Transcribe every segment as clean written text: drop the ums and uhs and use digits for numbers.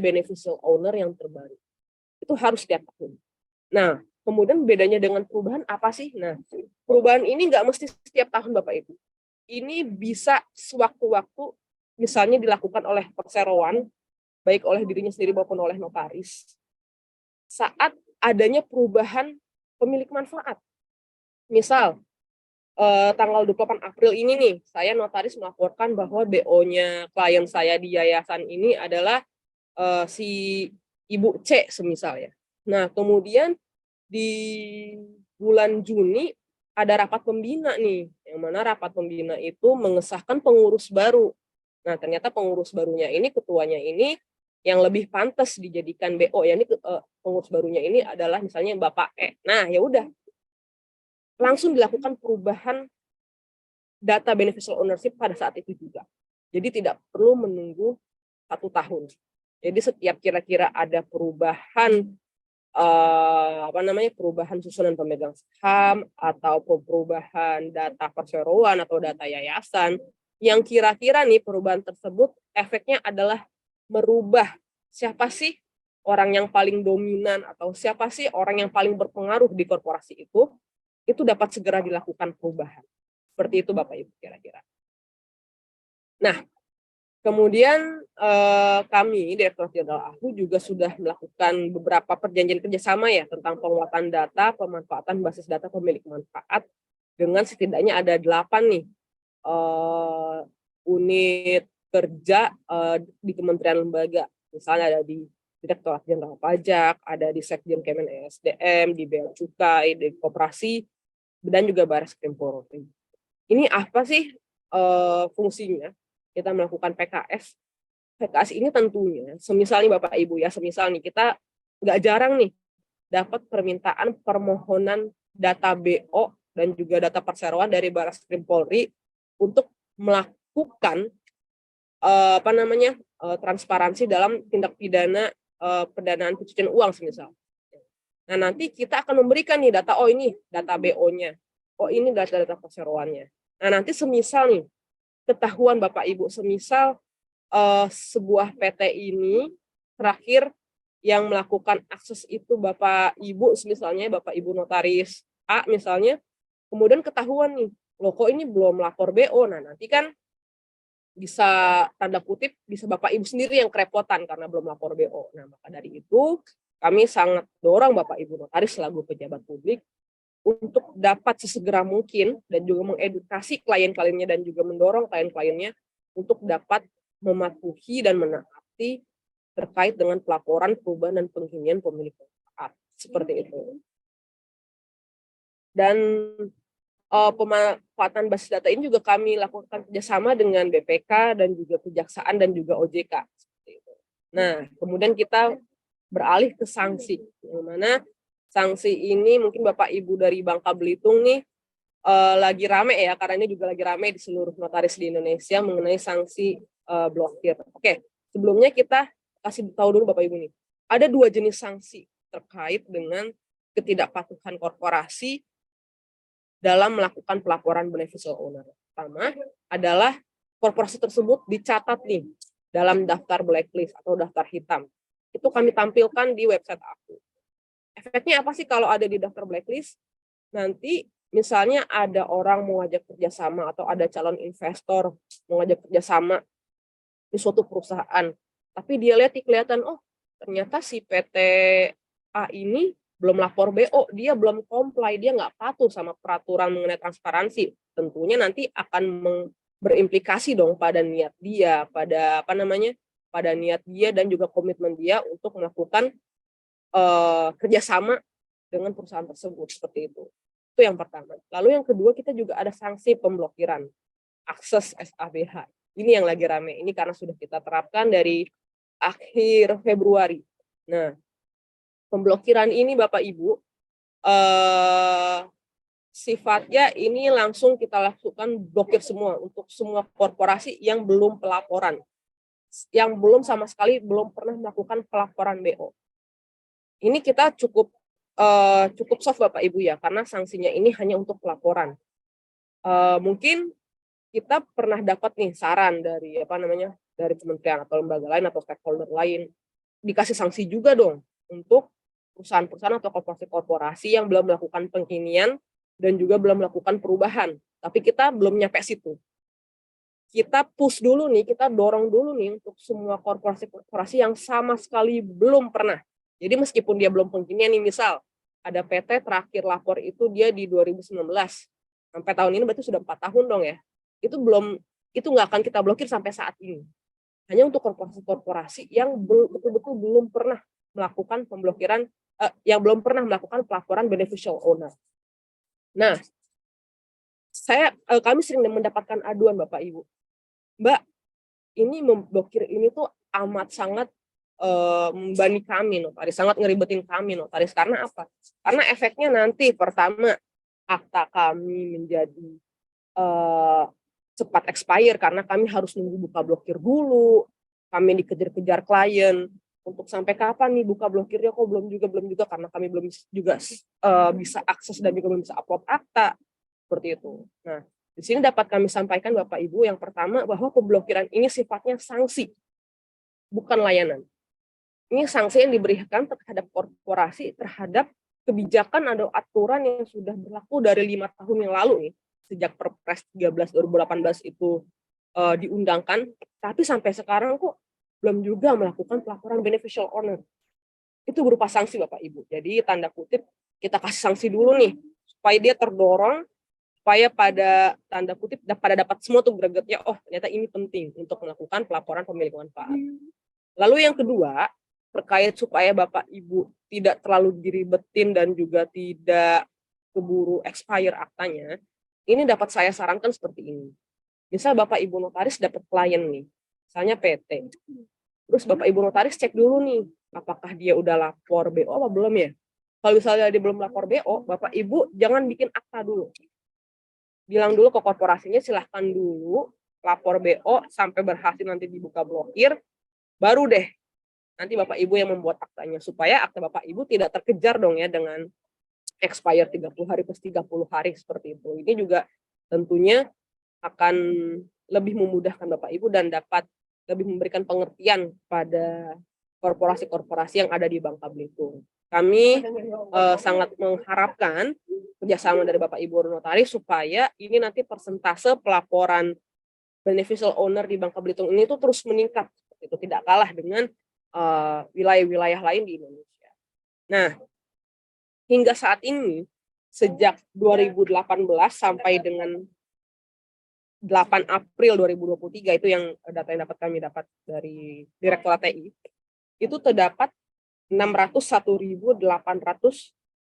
beneficial owner yang terbaru. Itu harus setiap tahun. Nah, kemudian bedanya dengan perubahan apa sih? Nah, perubahan ini nggak mesti setiap tahun Bapak Ibu. Ini bisa sewaktu-waktu, misalnya dilakukan oleh perseroan, baik oleh dirinya sendiri maupun oleh notaris, saat adanya perubahan pemilik manfaat. Misal, tanggal 28 April ini nih, saya notaris melaporkan bahwa BO-nya klien saya di yayasan ini adalah si Ibu C semisal ya. Nah, kemudian di bulan Juni ada rapat pembina nih, yang mana rapat pembina itu mengesahkan pengurus baru. Nah, ternyata pengurus barunya ini, ketuanya ini yang lebih pantas dijadikan BO, ya ini pengurus barunya ini adalah misalnya Bapak E. Nah, ya udah, langsung dilakukan perubahan data beneficial ownership pada saat itu juga. Jadi tidak perlu menunggu 1 tahun. Jadi setiap kira-kira ada perubahan perubahan susunan pemegang saham atau perubahan data perseroan atau data yayasan yang kira-kira nih perubahan tersebut efeknya adalah merubah siapa sih orang yang paling dominan atau siapa sih orang yang paling berpengaruh di korporasi itu dapat segera dilakukan perubahan. Seperti itu Bapak Ibu kira-kira. Nah, kemudian kami, Direktorat Jenderal AHU juga sudah melakukan beberapa perjanjian kerjasama ya tentang penguatan data, pemanfaatan basis data pemilik manfaat dengan setidaknya ada 8 nih unit kerja di kementerian lembaga. Misalnya ada di Direktorat Jenderal Pajak, ada di Sekjen Kemen ESDM, di Bea Cukai, di Koperasi, dan juga Barreskrim Polri. Ini apa sih fungsinya? Kita melakukan PKS. PKS ini tentunya, semisal nih Bapak Ibu ya, semisal nih kita nggak jarang nih dapat permintaan permohonan data BO dan juga data perseroan dari Barreskrim Polri untuk melakukan transparansi dalam tindak pidana pendanaan pencucian uang semisal. Nah, nanti kita akan memberikan nih data, oh ini data BO-nya, oh ini data-data perseroannya. Nah, nanti semisal nih ketahuan Bapak Ibu, semisal sebuah PT ini terakhir yang melakukan akses itu Bapak Ibu, misalnya Bapak Ibu notaris A misalnya, kemudian ketahuan nih, loh kok ini belum lapor BO, nah nanti kan bisa tanda kutip bisa Bapak Ibu sendiri yang kerepotan karena belum lapor BO. Nah, maka dari itu kami sangat dorong Bapak Ibu notaris selaku pejabat publik untuk dapat sesegera mungkin dan juga mengedukasi klien-kliennya dan juga mendorong klien-kliennya untuk dapat mematuhi dan menaati terkait dengan pelaporan perubahan dan penghinaan pemilik manfaat. Seperti itu. Dan pemanfaatan basis data ini juga kami lakukan kerjasama dengan BPK dan juga Kejaksaan dan juga OJK. Nah, kemudian kita beralih ke sanksi, yang mana sanksi ini mungkin Bapak Ibu dari Bangka Belitung nih lagi rame ya, karena ini juga lagi rame di seluruh notaris di Indonesia mengenai sanksi blokir. Oke, sebelumnya kita kasih tahu dulu Bapak Ibu nih, ada 2 jenis sanksi terkait dengan ketidakpatuhan korporasi dalam melakukan pelaporan beneficial owner. Pertama adalah korporasi tersebut dicatat nih dalam daftar blacklist atau daftar hitam. Itu kami tampilkan di website aku. Efeknya apa sih kalau ada di daftar blacklist? Nanti misalnya ada orang mau ngajak kerjasama atau ada calon investor mau ngajak kerjasama di suatu perusahaan, tapi dia lihat kelihatan, oh ternyata si PT A ini belum lapor BO, dia belum comply, dia nggak patuh sama peraturan mengenai transparansi. Tentunya nanti akan berimplikasi dong pada niat dia, pada pada niat dia dan juga komitmen dia untuk melakukan kerjasama dengan perusahaan tersebut seperti itu. Itu yang pertama. Lalu yang kedua kita juga ada sanksi pemblokiran akses SABH. Ini yang lagi rame. Ini karena sudah kita terapkan dari akhir Februari. Nah, pemblokiran ini Bapak Ibu sifatnya ini langsung kita lakukan blokir semua untuk semua korporasi yang belum pelaporan, yang belum sama sekali belum pernah melakukan pelaporan BO. Ini kita cukup soft Bapak Ibu ya, karena sanksinya ini hanya untuk pelaporan. Mungkin kita pernah dapat nih saran dari dari kementerian atau lembaga lain atau stakeholder lain. dikasih sanksi juga dong untuk perusahaan-perusahaan atau korporasi-korporasi yang belum melakukan pengkinian dan juga belum melakukan perubahan. Tapi kita belum nyampe situ. Kita push dulu nih, kita dorong dulu nih untuk semua korporasi-korporasi yang sama sekali belum pernah. Jadi meskipun dia belum pengkinian nih, misal ada PT terakhir lapor itu dia di 2019. Sampai tahun ini berarti sudah 4 tahun dong ya. Itu nggak akan kita blokir sampai saat ini. Hanya untuk korporasi-korporasi yang betul-betul belum pernah melakukan pemblokiran, yang belum pernah melakukan pelaporan beneficial owner. Nah, kami sering mendapatkan aduan Bapak Ibu, Mbak, ini memblokir ini tuh amat sangat membebani kami notaris, sangat ngeribetin kami notaris. Karena apa? Karena efeknya nanti pertama akta kami menjadi cepat expire karena kami harus nunggu buka blokir dulu. Kami dikejar-kejar klien untuk sampai kapan nih buka blokirnya, kok belum juga karena kami belum juga bisa akses dan juga belum bisa upload akta seperti itu. Nah, di sini dapat kami sampaikan Bapak Ibu yang pertama bahwa pemblokiran ini sifatnya sanksi, bukan layanan. Ini sanksi yang diberikan terhadap korporasi terhadap kebijakan atau aturan yang sudah berlaku dari 5 tahun yang lalu nih, sejak Perpres 13 2018 itu diundangkan, tapi sampai sekarang kok belum juga melakukan pelaporan beneficial owner. Itu berupa sanksi Bapak Ibu. Jadi tanda kutip kita kasih sanksi dulu nih supaya dia terdorong, supaya pada tanda kutip pada dapat semua tuh gregetnya, oh ternyata ini penting untuk melakukan pelaporan pemilik manfaat. Lalu yang kedua, terkait supaya Bapak Ibu tidak terlalu diribetin dan juga tidak keburu expire aktanya, ini dapat saya sarankan seperti ini. Misal Bapak Ibu notaris dapat klien nih, misalnya PT. Terus Bapak Ibu notaris cek dulu nih, apakah dia udah lapor BO apa belum ya? Kalau misalnya dia belum lapor BO, Bapak Ibu jangan bikin akta dulu. Bilang dulu ke korporasinya, silahkan dulu lapor BO sampai berhasil nanti dibuka blokir, baru deh nanti Bapak Ibu yang membuat aktanya, supaya akta Bapak Ibu tidak terkejar dong ya dengan expire 30 hari plus 30 hari seperti itu. Ini juga tentunya akan lebih memudahkan Bapak Ibu dan dapat lebih memberikan pengertian pada korporasi-korporasi yang ada di Bangka Belitung. Kami sangat mengharapkan kerjasama dari Bapak Ibu notaris supaya ini nanti persentase pelaporan beneficial owner di Bangka Belitung ini tuh terus meningkat. Itu tidak kalah dengan wilayah-wilayah lain di Indonesia. Nah, hingga saat ini sejak 2018 sampai dengan 8 April 2023 itu yang data yang kami dapat dari Direktorat TI, itu terdapat 601.800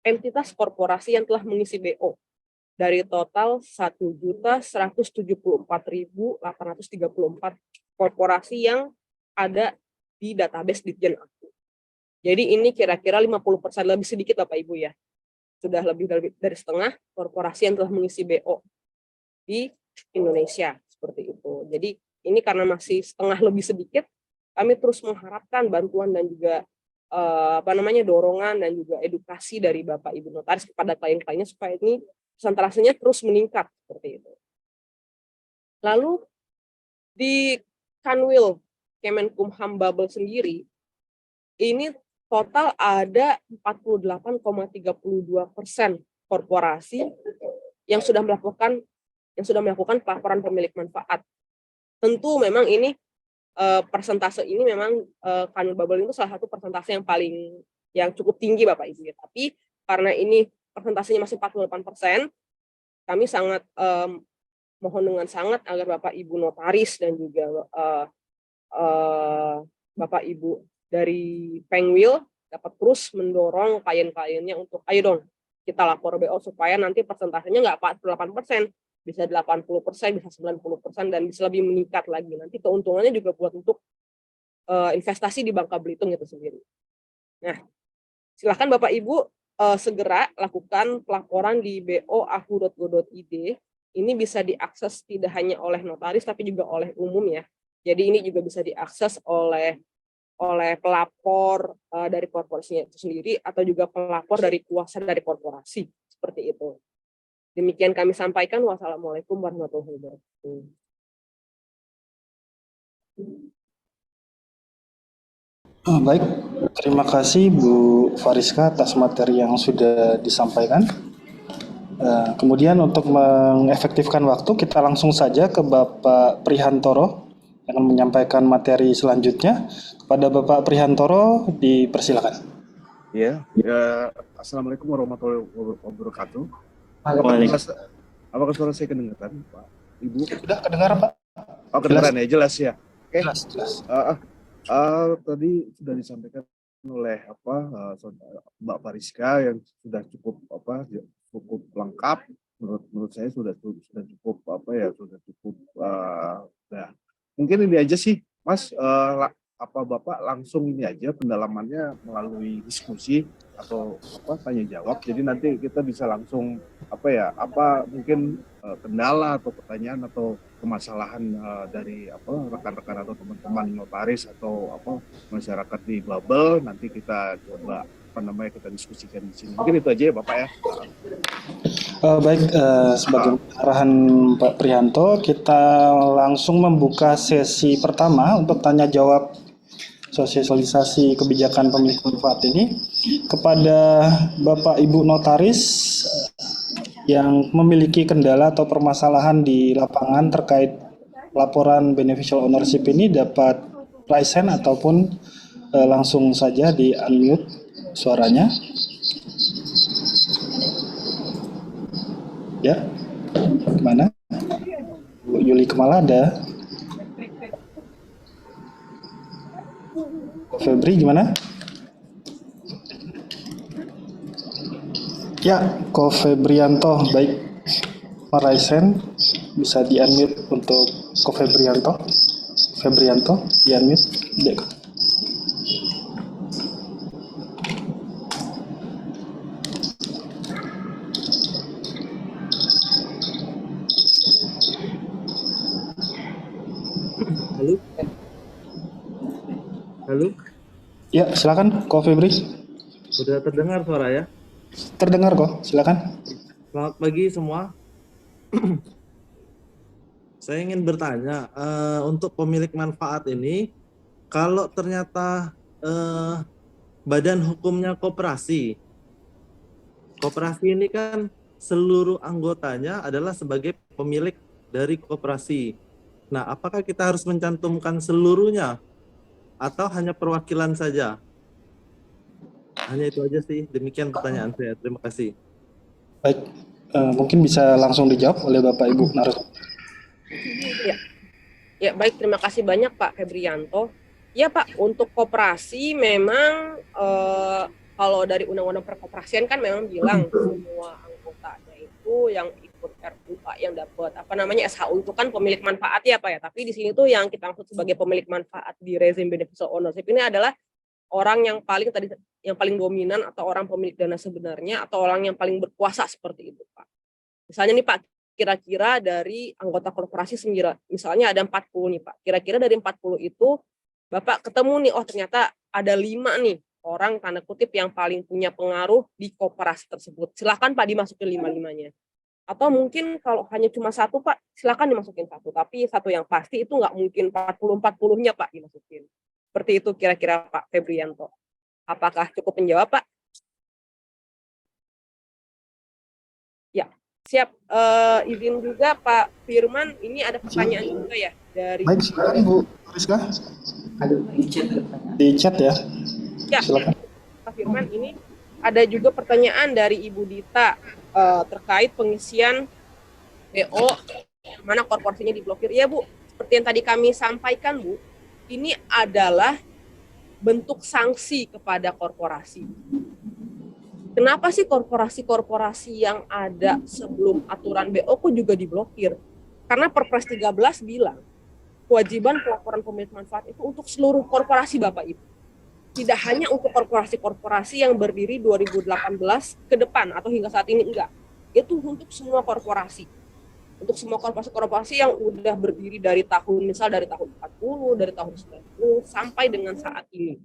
entitas korporasi yang telah mengisi BO dari total 1.174.834 korporasi yang ada di database Ditjen Aku. Jadi ini kira-kira 50% lebih sedikit Bapak Ibu ya. Sudah lebih dari setengah korporasi yang telah mengisi BO di Indonesia seperti itu. Jadi ini karena masih setengah lebih sedikit, kami terus mengharapkan bantuan dan juga dorongan dan juga edukasi dari Bapak Ibu notaris kepada klien-kliennya supaya ini persentasenya terus meningkat seperti itu. Lalu di Kanwil Kemenkumham Bubble sendiri ini total ada 48,32% korporasi yang sudah melakukan pelaporan pemilik manfaat. Tentu memang ini persentase ini memang Kanwil Bubble itu salah satu persentase yang cukup tinggi Bapak Ibu ya. Tapi karena ini persentasenya masih 48%, kami sangat mohon dengan sangat agar Bapak Ibu notaris dan juga Bapak Ibu dari Pengwil dapat terus mendorong klien-kliennya untuk ayo dong kita lapor BO supaya nanti persentasenya nggak 48%, bisa 80%, bisa 90%, dan bisa lebih meningkat lagi. Nanti keuntungannya juga buat untuk investasi di Bangka Belitung itu sendiri. Nah, silakan Bapak Ibu segera lakukan pelaporan di bo.aku.go.id. Ini bisa diakses tidak hanya oleh notaris tapi juga oleh umum ya. Jadi ini juga bisa diakses oleh pelapor dari korporasinya itu sendiri atau juga pelapor dari kuasa dari korporasi seperti itu. Demikian kami sampaikan. Wassalamualaikum warahmatullahi wabarakatuh. Baik, terima kasih Bu Fariska atas materi yang sudah disampaikan. Kemudian untuk mengefektifkan waktu, kita langsung saja ke Bapak Prihantoro yang akan menyampaikan materi selanjutnya. Kepada Bapak Prihantoro, dipersilakan. Ya, Assalamualaikum warahmatullahi wabarakatuh. Apakah suara saya kedengaran, Pak? Ibu? Sudah kedengaran, Pak? Oh, kedengaran ya, jelas ya. Oke. Jelas. Tadi sudah disampaikan oleh Mbak Fariska yang sudah cukup lengkap. Menurut saya sudah cukup sudah cukup. Mungkin ini aja sih, Mas. Bapak langsung ini aja pendalamannya melalui diskusi atau tanya jawab. Jadi nanti kita bisa langsung mungkin kendala atau pertanyaan atau permasalahan dari rekan-rekan atau teman-teman notaris atau masyarakat di Babel, nanti kita coba kita diskusikan di sini. Mungkin itu aja ya Bapak ya. Baik, sebagai arahan Pak Prihanto, kita langsung membuka sesi pertama untuk tanya jawab sosialisasi kebijakan pemilik manfaat ini kepada Bapak Ibu Notaris yang memiliki kendala atau permasalahan di lapangan terkait laporan beneficial ownership ini dapat raise hand ataupun langsung saja di unmute suaranya. Ya, gimana? Bu Yuli Kemalada. Febri gimana? Ya, Ko Febrianto, baik. Maraisen bisa di-unmute untuk Ko Febrianto. Febrianto, di-unmute. Dek. Halo? Halo? Ya, silakan Ko Febri. Sudah terdengar suara ya? Terdengar kok, silakan. Selamat pagi semua. Saya ingin bertanya, untuk pemilik manfaat ini, kalau ternyata badan hukumnya koperasi ini kan seluruh anggotanya adalah sebagai pemilik dari koperasi. Nah, apakah kita harus mencantumkan seluruhnya atau hanya perwakilan saja? Hanya itu aja sih, demikian pertanyaan saya. Terima kasih. Baik, mungkin bisa langsung dijawab oleh Bapak Ibu narasumber. Ya, baik, terima kasih banyak Pak Febrianto. Ya Pak, untuk koperasi memang kalau dari Undang-Undang Perkoperasian kan memang bilang semua anggotanya itu yang ikut RUA yang dapat SHU itu kan pemilik manfaat ya Pak ya. Tapi di sini tuh yang kita maksud sebagai pemilik manfaat di rezim beneficial ownership ini adalah orang yang paling dominan atau orang pemilik dana sebenarnya atau orang yang paling berkuasa seperti itu Pak. Misalnya nih Pak, kira-kira dari anggota korporasi misalnya ada 40 nih Pak. Kira-kira dari 40 itu Bapak ketemu nih, oh ternyata ada 5 nih orang tanda kutip yang paling punya pengaruh di koperasi tersebut. Silakan Pak dimasukin 5-5-nya. Atau mungkin kalau hanya cuma satu Pak, silakan dimasukin satu. Tapi satu yang pasti itu nggak mungkin 40-40-nya Pak dimasukin. Seperti itu kira-kira Pak Febrianto. Apakah cukup menjawab Pak? Ya, siap. Izin juga Pak Firman, ini ada pertanyaan juga ya dari. Baik, silakan Bu Rizka. Di chat ya. Ya, silakan. Pak Firman, ini ada juga pertanyaan dari Ibu Dita terkait pengisian BO mana korporasinya diblokir. Iya Bu, seperti yang tadi kami sampaikan Bu, ini adalah bentuk sanksi kepada korporasi. Kenapa sih korporasi-korporasi yang ada sebelum aturan BO kok juga diblokir? Karena Perpres 13 bilang kewajiban pelaporan pemilik manfaat itu untuk seluruh korporasi Bapak Ibu. Tidak hanya untuk korporasi-korporasi yang berdiri 2018 ke depan atau hingga saat ini, enggak. Itu untuk semua korporasi. Untuk semua korporasi-korporasi yang udah berdiri dari tahun 40, dari tahun 90 sampai dengan saat ini.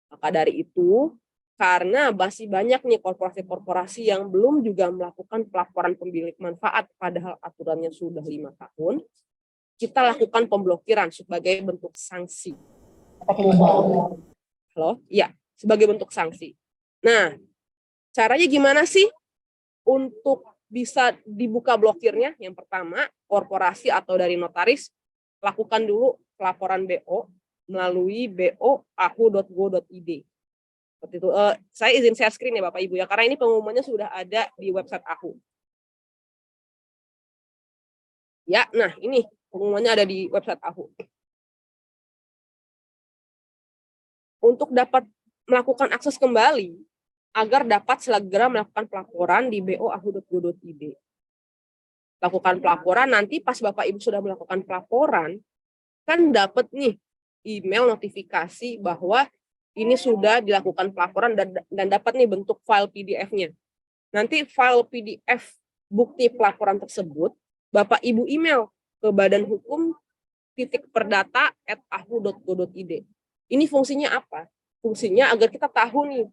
Maka dari itu, karena masih banyak nih korporasi-korporasi yang belum juga melakukan pelaporan pemilik manfaat padahal aturannya sudah 5 tahun, kita lakukan pemblokiran sebagai bentuk sanksi. Halo? Iya, sebagai bentuk sanksi. Nah, caranya gimana sih untuk bisa dibuka blokirnya? Yang pertama, korporasi atau dari notaris lakukan dulu pelaporan BO melalui bo.ahu.go.id. Seperti itu. Saya izin share screen ya Bapak Ibu ya, karena ini pengumumannya sudah ada di website AHU. Ya, nah ini pengumumannya ada di website AHU. Untuk dapat melakukan akses kembali, agar dapat segera melakukan pelaporan di bo.ahu.go.id. Lakukan pelaporan, nanti pas Bapak Ibu sudah melakukan pelaporan, kan dapat nih email notifikasi bahwa ini sudah dilakukan pelaporan dan dapat nih bentuk file PDF-nya. Nanti file PDF bukti pelaporan tersebut Bapak Ibu email ke Badan Hukum @perdata@ahu.go.id. Ini fungsinya apa? Fungsinya agar kita tahu nih,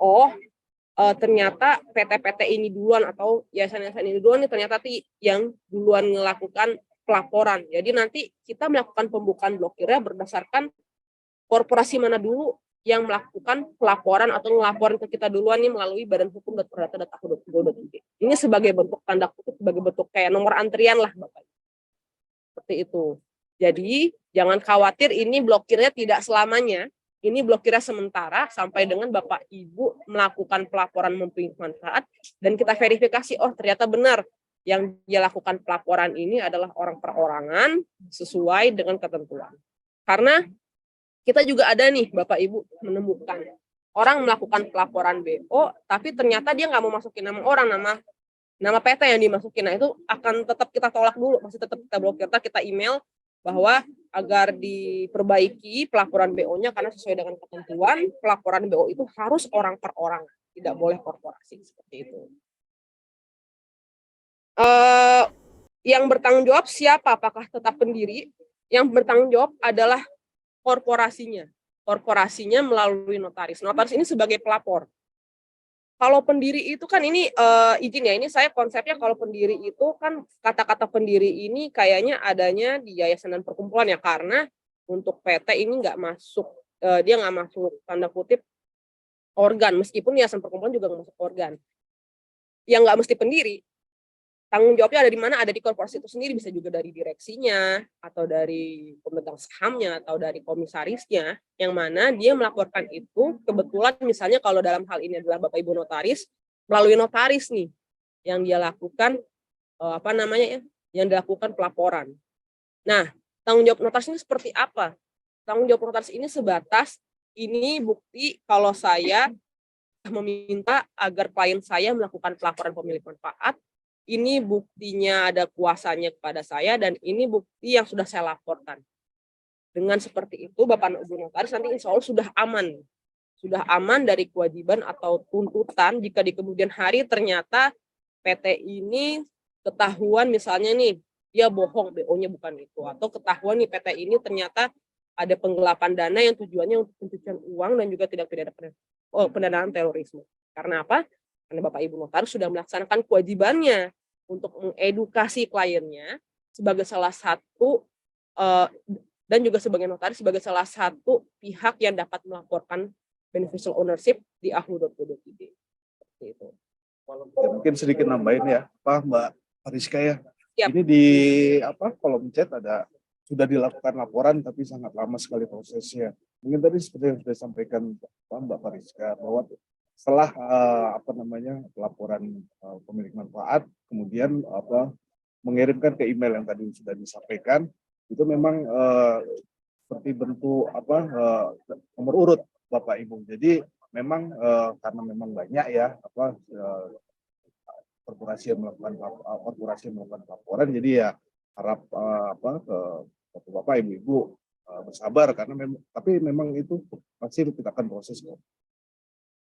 oh ternyata PT-PT ini duluan atau yayasan-yayasan ini duluan nih ternyata yang duluan melakukan pelaporan. Jadi nanti kita melakukan pembukaan blokirnya berdasarkan korporasi mana dulu yang melakukan pelaporan atau melaporan ke kita duluan nih melalui Badan Hukum.perdata.ahu.go.id. Ini sebagai bentuk tanda kutip, sebagai bentuk kayak nomor antrian lah Bapak. Seperti itu. Jadi jangan khawatir, ini blokirnya tidak selamanya. Ini blokirnya sementara sampai dengan Bapak Ibu melakukan pelaporan memberi manfaat dan kita verifikasi, oh ternyata benar yang dia lakukan pelaporan ini adalah orang perorangan sesuai dengan ketentuan. Karena kita juga ada nih Bapak Ibu menemukan orang melakukan pelaporan BO tapi ternyata dia nggak mau masukin nama orang, nama PT yang dimasukin. Nah itu akan tetap kita tolak dulu, masih tetap kita blokir, kita email bahwa agar diperbaiki pelaporan BO-nya karena sesuai dengan ketentuan pelaporan BO itu harus orang per orang, tidak boleh korporasi, seperti itu. Yang bertanggung jawab siapa? Apakah tetap pendiri? Yang bertanggung jawab adalah korporasinya. Korporasinya melalui notaris. Notaris ini sebagai pelapor. Kalau pendiri itu kan ini izin ya, ini saya konsepnya kalau pendiri itu kan kata-kata pendiri ini kayaknya adanya di yayasan dan perkumpulan ya, karena untuk PT ini nggak masuk, dia nggak masuk tanda kutip organ, meskipun yayasan perkumpulan juga nggak masuk organ. Yang nggak mesti pendiri, tanggung jawabnya ada di mana? Ada di korporasi itu sendiri, bisa juga dari direksinya, atau dari pemegang sahamnya, atau dari komisarisnya, yang mana dia melaporkan itu, kebetulan misalnya kalau dalam hal ini adalah Bapak Ibu notaris, melalui notaris nih, yang dia lakukan, yang dilakukan pelaporan. Nah, tanggung jawab notaris ini seperti apa? Tanggung jawab notaris ini sebatas, ini bukti kalau saya meminta agar klien saya melakukan pelaporan pemilik manfaat, ini buktinya ada kuasanya kepada saya, dan ini bukti yang sudah saya laporkan. Dengan seperti itu, Bapak Ibu notaris nanti insya Allah sudah aman. Sudah aman dari kewajiban atau tuntutan jika di kemudian hari ternyata PT ini ketahuan misalnya nih, dia bohong, BO-nya bukan itu. Atau ketahuan nih PT ini ternyata ada penggelapan dana yang tujuannya untuk pencucian uang dan juga tidak pidana pendanaan terorisme. Karena apa? Karena Bapak Ibu notaris sudah melaksanakan kewajibannya untuk mengedukasi kliennya sebagai salah satu dan juga sebagai notaris sebagai salah satu pihak yang dapat melaporkan beneficial ownership di ahu.go.id. Seperti itu. Mungkin sedikit nambahin ya, Mbak Fariska ya. Siap. Ini di kolom chat ada sudah dilakukan laporan tapi sangat lama sekali prosesnya. Mungkin tadi seperti yang sudah disampaikan Mbak Fariska bahwa setelah pelaporan pemilik manfaat, kemudian mengirimkan ke email yang tadi sudah disampaikan, itu memang seperti bentuk nomor urut Bapak Ibu. Jadi memang karena memang banyak ya korporasi yang melakukan laporan, jadi ya harap ke Bapak Ibu bersabar karena tapi memang itu pasti kita akan proses kok.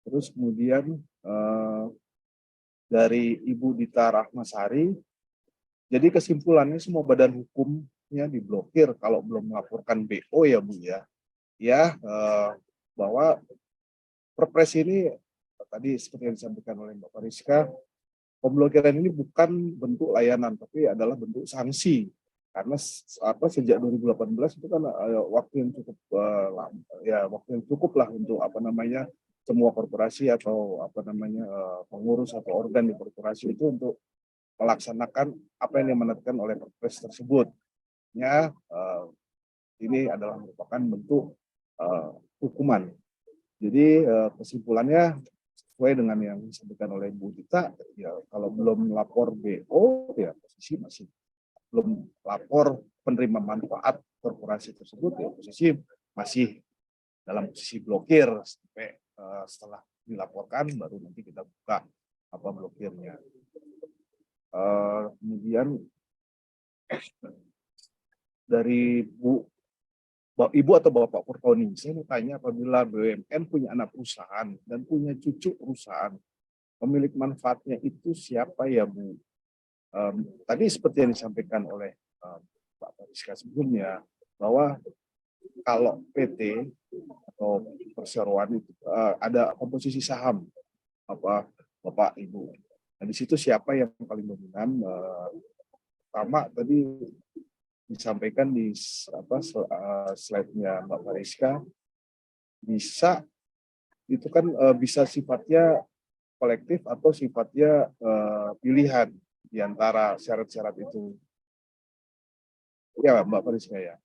Terus kemudian dari Ibu Dita Rahmasari, jadi kesimpulannya semua badan hukumnya diblokir kalau belum melaporkan BO ya Bu ya, bahwa Perpres ini tadi seperti yang disampaikan oleh Mbak Fariska, pemblokiran ini bukan bentuk layanan tapi adalah bentuk sanksi Karena sejak 2018 itu kan waktu yang cukup lama, ya waktu yang cukup lah untuk semua korporasi atau pengurus atau organ di korporasi itu untuk melaksanakan apa yang diamanatkan oleh Perpres tersebut. Ya, ini adalah merupakan bentuk hukuman. Jadi kesimpulannya sesuai dengan yang disampaikan oleh Bu Dita, ya kalau belum lapor BO ya posisi masih belum lapor penerima manfaat korporasi tersebut, ya posisi masih dalam posisi blokir sampai setelah dilaporkan baru nanti kita buka blokirnya. Kemudian dari Ibu atau Bapak Purtoni, saya mau tanya, apabila BUMN punya anak perusahaan dan punya cucu perusahaan, pemilik manfaatnya itu siapa ya Bu? Tadi seperti yang disampaikan oleh Pak Pariska sebelumnya, bahwa kalau PT atau perseroan itu ada komposisi saham Bapak Ibu. Nah, di situ siapa yang paling dominan? Pertama tadi disampaikan di slide-nya Mbak Pariska, itu kan bisa sifatnya kolektif atau sifatnya pilihan di antara syarat-syarat itu. Ya, Mbak Pariska ya.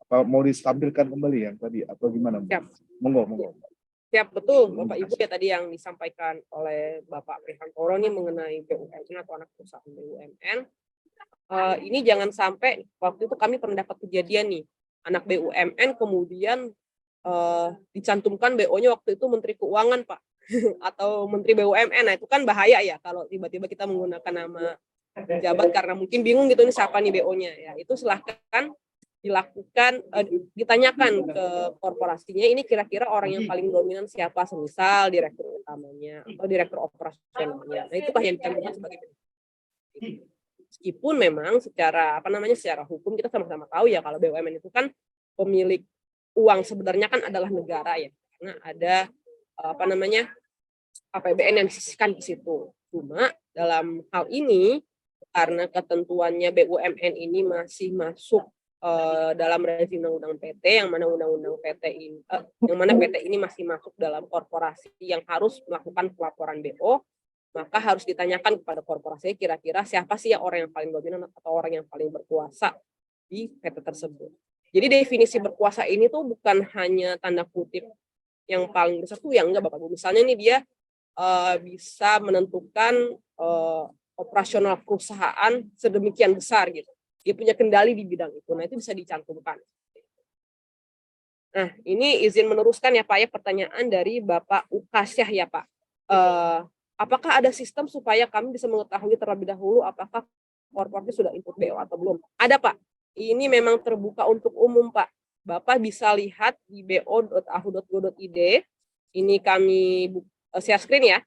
Apa mau ditampilkan kembali yang tadi atau gimana? Siap. Monggo. Siap, betul Bapak Ibu ya tadi yang disampaikan oleh Bapak Prihantoro nih mengenai BUMN atau anak perusahaan BUMN. Ini jangan sampai waktu itu kami pernah dapat kejadian nih, anak BUMN kemudian dicantumkan BO-nya waktu itu Menteri Keuangan Pak atau Menteri BUMN. Nah itu kan bahaya ya kalau tiba-tiba kita menggunakan nama pejabat karena mungkin bingung gitu nih siapa nih BO-nya ya. Itu silahkan dilakukan, ditanyakan ke korporasinya ini kira-kira orang yang paling dominan siapa, semisal direktur utamanya atau direktur operasionalnya. Nah itukah yang dicantumkan sebagai meskipun memang secara secara hukum kita sama-sama tahu ya kalau BUMN itu kan pemilik uang sebenarnya kan adalah negara ya, karena ada APBN yang disisihkan di situ. Cuma dalam hal ini karena ketentuannya BUMN ini masih masuk dalam rezim undang-undang PT, yang mana undang-undang PT ini PT ini masih masuk dalam korporasi yang harus melakukan pelaporan BO, maka harus ditanyakan kepada korporasi kira-kira siapa sih ya orang yang paling dominan atau orang yang paling berkuasa di PT tersebut. Jadi definisi berkuasa ini tuh bukan hanya tanda kutip yang paling besar tuh yang enggak Bapak Ibu. Misalnya nih dia bisa menentukan operasional perusahaan sedemikian besar gitu. Dia punya kendali di bidang itu. Nah, itu bisa dicantumkan. Nah, ini izin meneruskan ya Pak ya pertanyaan dari Bapak Ukasyah ya Pak. Apakah ada sistem supaya kami bisa mengetahui terlebih dahulu apakah korporasi sudah input BO atau belum? Ada Pak. Ini memang terbuka untuk umum Pak. Bapak bisa lihat di bo.ahu.go.id. Ini kami share screen ya.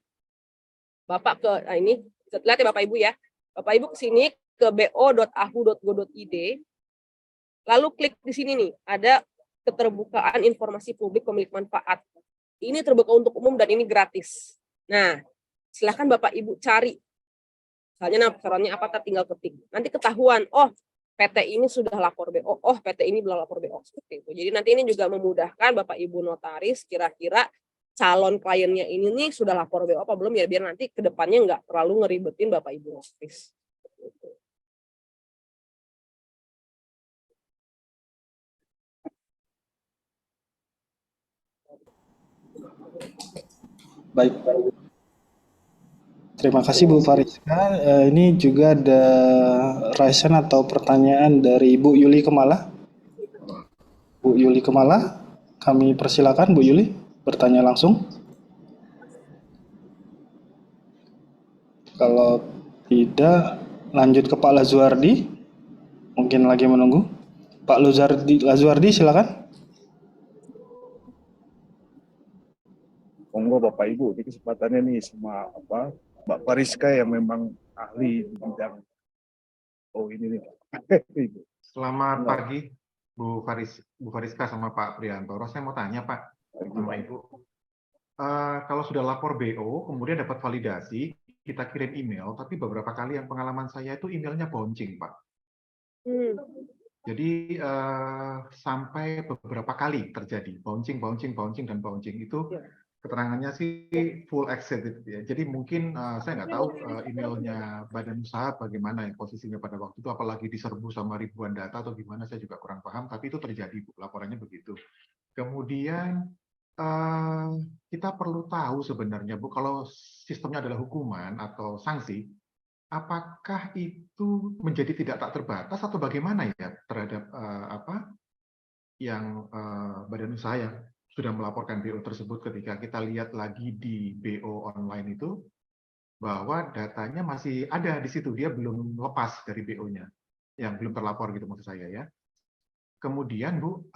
Bapak ke ini bisa lihat ya Bapak Ibu ya. Bapak Ibu ke sini ke bo.ahu.go.id. Lalu klik di sini nih, ada keterbukaan informasi publik pemilik manfaat. Ini terbuka untuk umum dan ini gratis. Nah, silakan Bapak Ibu cari. Misalnya perannya apa, tinggal ketik. Nanti ketahuan, oh PT ini sudah lapor BO, oh PT ini belum lapor BO. Seperti itu. Jadi nanti ini juga memudahkan Bapak Ibu notaris kira-kira calon kliennya ini nih sudah lapor BO apa belum ya, biar nanti ke depannya nggak terlalu ngeribetin Bapak Ibu notaris. Baik. Terima kasih Bu Fariska. Ini juga ada raisan atau pertanyaan dari Ibu Yuli Kemala. Bu Yuli Kemala, kami persilakan Bu Yuli bertanya langsung. Kalau tidak, lanjut ke Pak Lazuardi. Mungkin lagi menunggu. Pak Lazuardi silakan. Monggo Bapak Ibu, di kesempatannya nih sama Mbak Pariska yang memang ahli di bidang ini nih. Selamat pagi Bu Fariska sama Pak Prihantoro. Saya mau tanya Pak sama Ibu. Kalau sudah lapor BO, kemudian dapat validasi, kita kirim email, tapi beberapa kali yang pengalaman saya itu emailnya bouncing Pak. Hmm. Jadi sampai beberapa kali terjadi bouncing dan bouncing itu Ya. keterangannya sih full exceeded ya. Jadi mungkin saya nggak tahu emailnya badan usaha bagaimana ya posisinya pada waktu itu, apalagi diserbu sama ribuan data atau gimana, saya juga kurang paham. Tapi itu terjadi, Bu, laporannya begitu. Kemudian kita perlu tahu sebenarnya, Bu, kalau sistemnya adalah hukuman atau sanksi, apakah itu menjadi tidak tak terbatas atau bagaimana ya terhadap yang badan usaha yang sudah melaporkan BO tersebut, ketika kita lihat lagi di BO online itu bahwa datanya masih ada di situ, dia belum lepas dari BO-nya, yang belum terlapor gitu maksud saya ya. Kemudian Bu,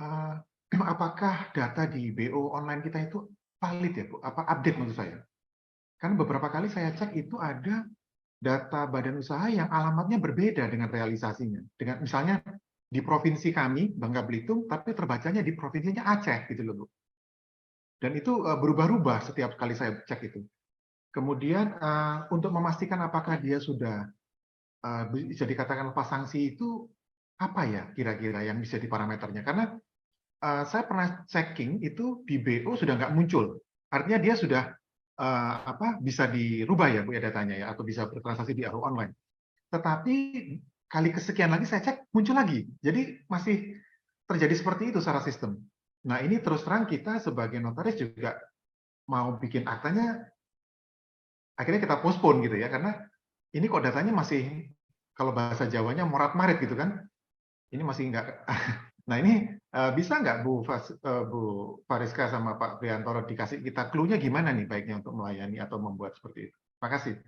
apakah data di BO online kita itu valid ya Bu? Apa update maksud saya? Karena beberapa kali saya cek itu ada data badan usaha yang alamatnya berbeda dengan realisasinya. Dengan misalnya di provinsi kami, Bangka Belitung, tapi terbacanya di provinsinya Aceh gitu loh Bu. Dan itu berubah-ubah setiap kali saya cek itu. Kemudian untuk memastikan apakah dia sudah bisa dikatakan lepas sanksi itu, apa ya kira-kira yang bisa diparameternya? Karena saya pernah checking itu di BO sudah nggak muncul. Artinya dia sudah bisa dirubah ya Bu ya datanya ya, atau bisa bertransaksi di ARO online. Tetapi kali kesekian lagi saya cek muncul lagi. Jadi masih terjadi seperti itu secara sistem. Nah ini terus terang kita sebagai notaris juga mau bikin aktanya, akhirnya kita postpone gitu ya, karena ini kok datanya masih, kalau bahasa Jawanya morat-marit gitu kan, ini masih enggak. Nah ini bisa nggak Bu Fariska sama Pak Priantoro dikasih kita clue-nya gimana nih baiknya untuk melayani atau membuat seperti itu. Terima kasih.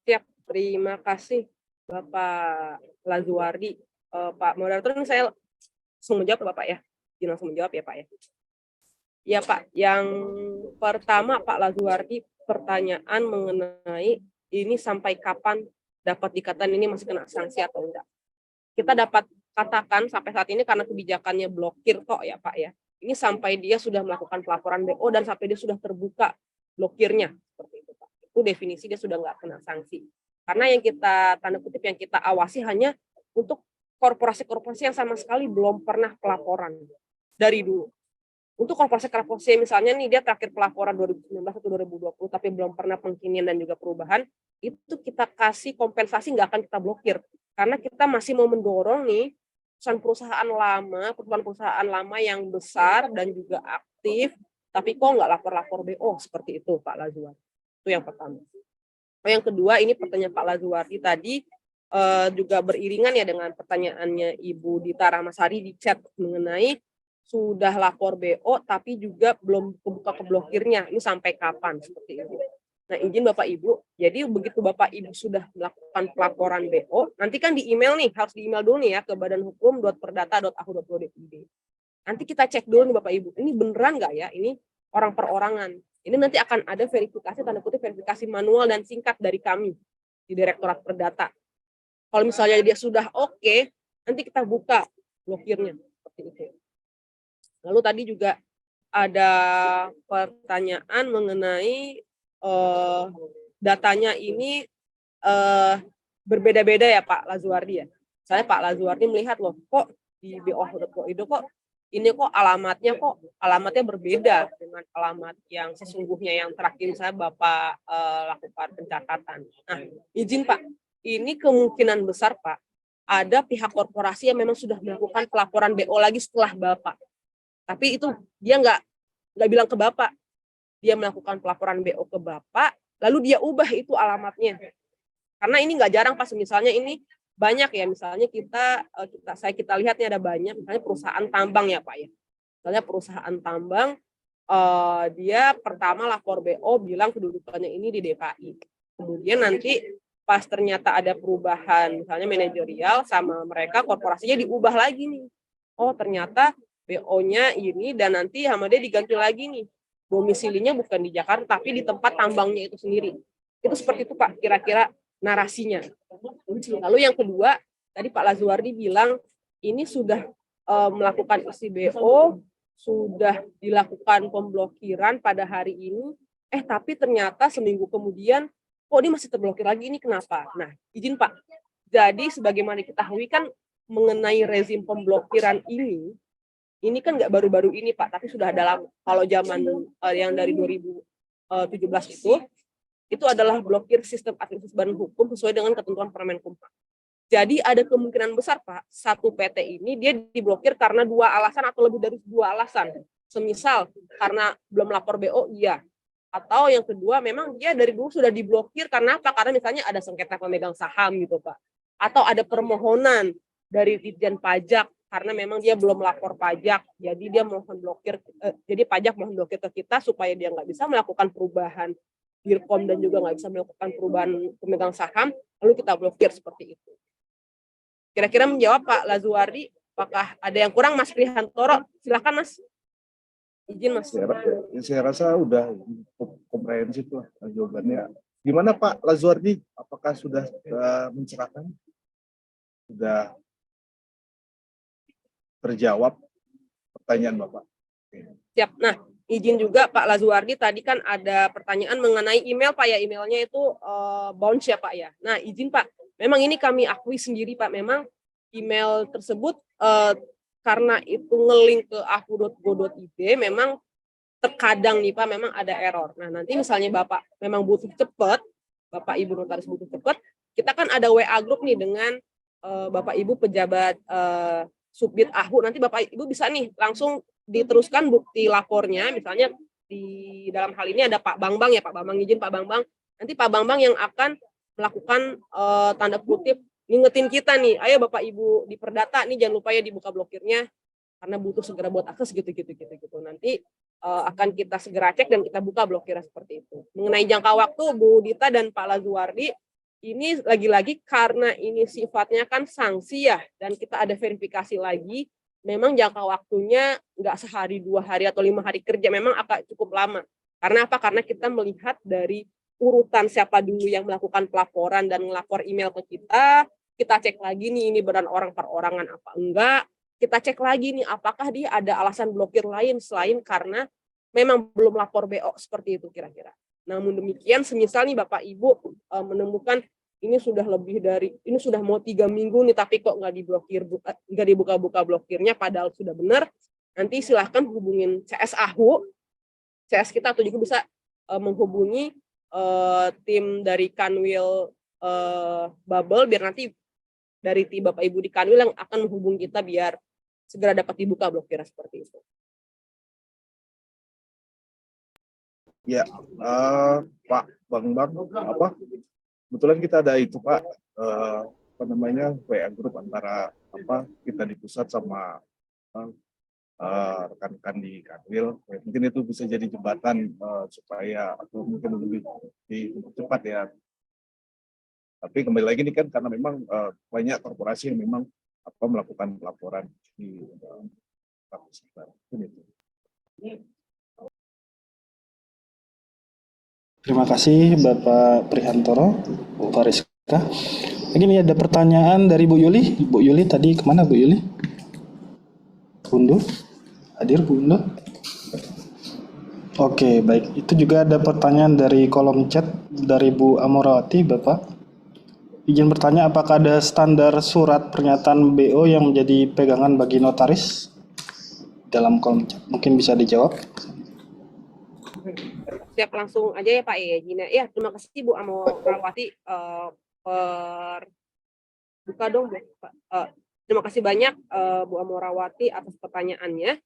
Siap, terima kasih Bapak Lazuardi. Pak Moderator, ini saya langsung menjawab Bapak ya. Izin langsung menjawab ya Pak ya. Ya Pak, yang pertama Pak Lazuardi, pertanyaan mengenai ini sampai kapan dapat dikatakan ini masih kena sanksi atau enggak. Kita dapat katakan sampai saat ini karena kebijakannya blokir kok ya Pak ya. Ini sampai dia sudah melakukan pelaporan BO dan sampai dia sudah terbuka blokirnya seperti itu Pak. Itu definisi dia sudah nggak kena sanksi. Karena yang kita tanda kutip yang kita awasi hanya untuk korporasi-korporasi yang sama sekali belum pernah pelaporan dari dulu. Untuk korporasi-korporasi misalnya nih dia terakhir pelaporan 2019 atau 2020 tapi belum pernah pengkinian dan juga perubahan, itu kita kasih kompensasi, nggak akan kita blokir. Karena kita masih mau mendorong nih perusahaan lama, perusahaan lama yang besar dan juga aktif, tapi kok nggak lapor-lapor BO seperti itu Pak Lazuardi. Itu yang pertama. Yang kedua, ini pertanyaan Pak Lazuardi tadi juga beriringan ya dengan pertanyaannya Ibu Dita Rahmasari di chat mengenai sudah lapor BO tapi juga belum kebuka ke blokirnya, ini sampai kapan seperti itu. Nah izin Bapak Ibu, jadi begitu Bapak Ibu sudah melakukan pelaporan BO, nanti kan di email nih, harus di email dulu nih ya ke badanhukum.perdata.ahu.go.id. Nanti kita cek dulu nih Bapak Ibu, ini beneran nggak ya, ini orang perorangan. Ini nanti akan ada verifikasi, tanda kutip verifikasi manual dan singkat dari kami di Direktorat Perdata. Kalau misalnya dia sudah oke, nanti kita buka blokirnya seperti itu. Lalu tadi juga ada pertanyaan mengenai datanya ini berbeda-beda ya Pak Lazuardi ya. Saya Pak Lazuardi melihat loh kok di BO.go.id kok ini kok alamatnya berbeda dengan alamat yang sesungguhnya yang terakhir saya Bapak lakukan pencatatan. Nah, izin Pak, ini kemungkinan besar Pak ada pihak korporasi yang memang sudah melakukan pelaporan BO lagi setelah Bapak. Tapi itu dia nggak bilang ke Bapak. Dia melakukan pelaporan BO ke Bapak, lalu dia ubah itu alamatnya. Karena ini nggak jarang pas misalnya ini banyak ya, misalnya kita lihat nih ada banyak, misalnya perusahaan tambang ya Pak ya. Misalnya perusahaan tambang, dia pertama lapor BO bilang kedudukannya ini di DKI. Kemudian nanti pas ternyata ada perubahan, misalnya manajerial sama mereka, korporasinya diubah lagi nih. Oh ternyata BO-nya ini dan nanti sama dia diganti lagi nih. Domisilinya bukan di Jakarta, tapi di tempat tambangnya itu sendiri. Itu seperti itu Pak, kira-kira narasinya. Lalu yang kedua, tadi Pak Lazuardi bilang ini sudah melakukan isi BO, sudah dilakukan pemblokiran pada hari ini, tapi ternyata seminggu kemudian kok ini masih terblokir lagi, ini kenapa? Nah, izin Pak. Jadi sebagaimana diketahui kan mengenai rezim pemblokiran ini kan nggak baru-baru ini Pak, tapi sudah dalam kalau zaman yang dari 2017 itu adalah blokir sistem administrasi badan hukum sesuai dengan ketentuan Permenkumham. Jadi ada kemungkinan besar Pak, satu PT ini dia diblokir karena 2 alasan atau lebih dari 2 alasan. Semisal karena belum lapor BO, iya. Atau yang kedua memang dia dari dulu sudah diblokir karena apa? Karena misalnya ada sengketa pemegang saham gitu Pak. Atau ada permohonan dari Ditjen Pajak karena memang dia belum lapor pajak, jadi dia mohon blokir, jadi pajak mohon blokir ke kita supaya dia nggak bisa melakukan perubahan Dirkom dan juga nggak bisa melakukan perubahan pemegang saham, lalu kita blokir seperti itu. Kira-kira menjawab Pak Lazuardi, apakah ada yang kurang Mas Prihantoro? Silakan Mas. Izin Mas. Saya rasa udah komprehensif lah jawabannya. Gimana Pak Lazuardi? Apakah sudah mencerahkan? Sudah terjawab pertanyaan Bapak? Siap. Nah, izin juga Pak Lazuardi, tadi kan ada pertanyaan mengenai email Pak ya, emailnya itu bounce ya Pak ya. Nah, izin Pak, memang ini kami akui sendiri Pak, memang email tersebut karena itu ngelink ke aku.go.id, memang terkadang nih Pak, memang ada error. Nah, nanti misalnya Bapak memang butuh cepat, Bapak Ibu notaris butuh cepat, kita kan ada WA group nih dengan Bapak Ibu pejabat Subdit AHU, nanti Bapak Ibu bisa nih langsung diteruskan bukti lapornya, misalnya di dalam hal ini ada Pak Bambang ya, Pak Bambang, izin Pak Bambang, nanti Pak Bambang yang akan melakukan tanda kutip ngingetin kita nih, ayo Bapak Ibu di Perdata nih jangan lupa ya dibuka blokirnya karena butuh segera buat akses gitu. Nanti akan kita segera cek dan kita buka blokirnya seperti itu. Mengenai jangka waktu Bu Dita dan Pak Lazuardi, ini lagi-lagi karena ini sifatnya kan sanksi ya, dan kita ada verifikasi lagi, memang jangka waktunya nggak sehari, 2 hari, atau 5 hari kerja, memang agak cukup lama. Karena apa? Karena kita melihat dari urutan siapa dulu yang melakukan pelaporan dan ngelapor email ke kita cek lagi nih, ini benar orang perorangan apa enggak, kita cek lagi nih, apakah dia ada alasan blokir lain selain karena memang belum lapor BO, seperti itu kira-kira. Namun demikian, semisal nih Bapak Ibu menemukan ini sudah ini sudah mau 3 minggu nih, tapi kok nggak dibuka-buka blokirnya, padahal sudah benar, nanti silahkan hubungin CS AHU, CS kita, atau juga bisa menghubungi tim dari Kanwil Bubble, biar nanti dari tim Bapak Ibu di Kanwil yang akan menghubungi kita biar segera dapat dibuka blokirnya seperti itu. Ya, Pak Bambang, kebetulan kita ada itu Pak, WA grup antara kita di pusat sama rekan-rekan di Kanwil. Mungkin itu bisa jadi jembatan supaya atau mungkin lebih cepat ya. Tapi kembali lagi ini kan karena memang banyak korporasi yang memang melakukan pelaporan di Terima kasih Bapak Prihantoro, Bu Fariska. Ini ada pertanyaan dari Bu Yuli. Bu Yuli tadi kemana Bu Yuli? Unduh? Hadir Bu Unduh? Oke, baik. Itu juga ada pertanyaan dari kolom chat dari Bu Amorawati, Bapak. Izin bertanya, apakah ada standar surat pernyataan BO yang menjadi pegangan bagi notaris? Dalam kolom chat. Mungkin bisa dijawab. Siap, langsung aja ya Pak ya, Gina. Ya, terima kasih Bu Amorawati buka dong Bu. Terima kasih banyak Bu Amorawati atas pertanyaannya.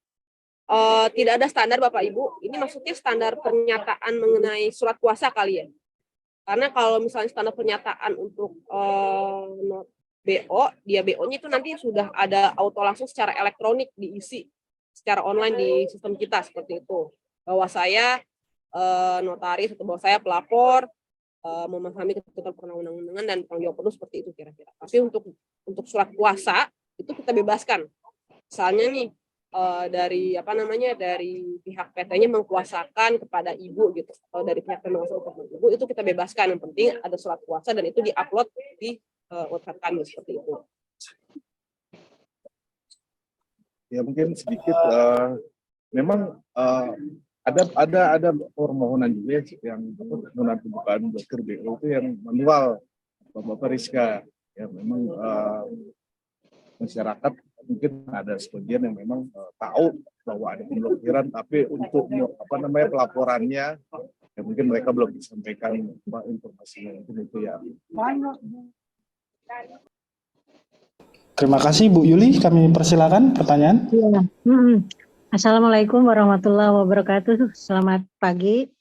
Tidak ada standar Bapak Ibu. Ini maksudnya standar pernyataan mengenai surat kuasa kali ya. Karena kalau misalnya standar pernyataan untuk BO, dia BO-nya itu nanti sudah ada auto langsung secara elektronik diisi secara online di sistem kita seperti itu. Bahwa saya notaris atau bahwa saya pelapor memahami ketentuan perundang-undangan dan tanggung jawab penuh, seperti itu kira-kira. Tapi untuk surat kuasa itu kita bebaskan. Misalnya nih dari dari pihak PT-nya mengkuasakan kepada ibu gitu, atau dari pihak penguasa kepada ibu, itu kita bebaskan. Yang penting ada surat kuasa dan itu diupload di website kami seperti itu. Ya mungkin sedikit memang ada permohonan juga yang permohonan pembukaan blokir BO itu yang manual, Bapak Rizka. Ya memang masyarakat mungkin ada sebagian yang memang tahu bahwa ada pemblokiran, tapi untuk pelaporannya ya mungkin mereka belum disampaikan informasinya, mungkin itu ya. Terima kasih Bu Yuli, kami persilakan pertanyaan. Ya. Assalamualaikum warahmatullahi wabarakatuh. Selamat pagi.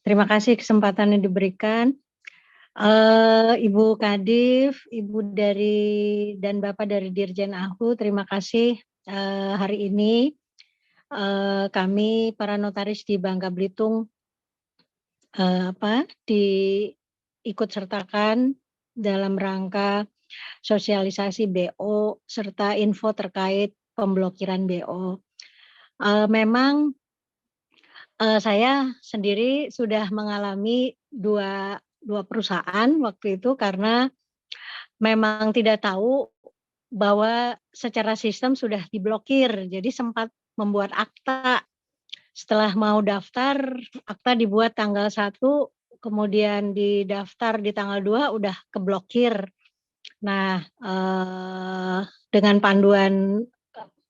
Terima kasih kesempatan yang diberikan. Ibu Kadif, Ibu dan Bapak dari Dirjen AHU, terima kasih hari ini kami para notaris di Bangka Belitung diikut sertakan dalam rangka sosialisasi BO serta info terkait pemblokiran BO. Memang saya sendiri sudah mengalami dua perusahaan waktu itu karena memang tidak tahu bahwa secara sistem sudah diblokir. Jadi sempat membuat akta. Setelah mau daftar, akta dibuat tanggal 1, kemudian didaftar di tanggal 2 udah keblokir. Nah, dengan panduan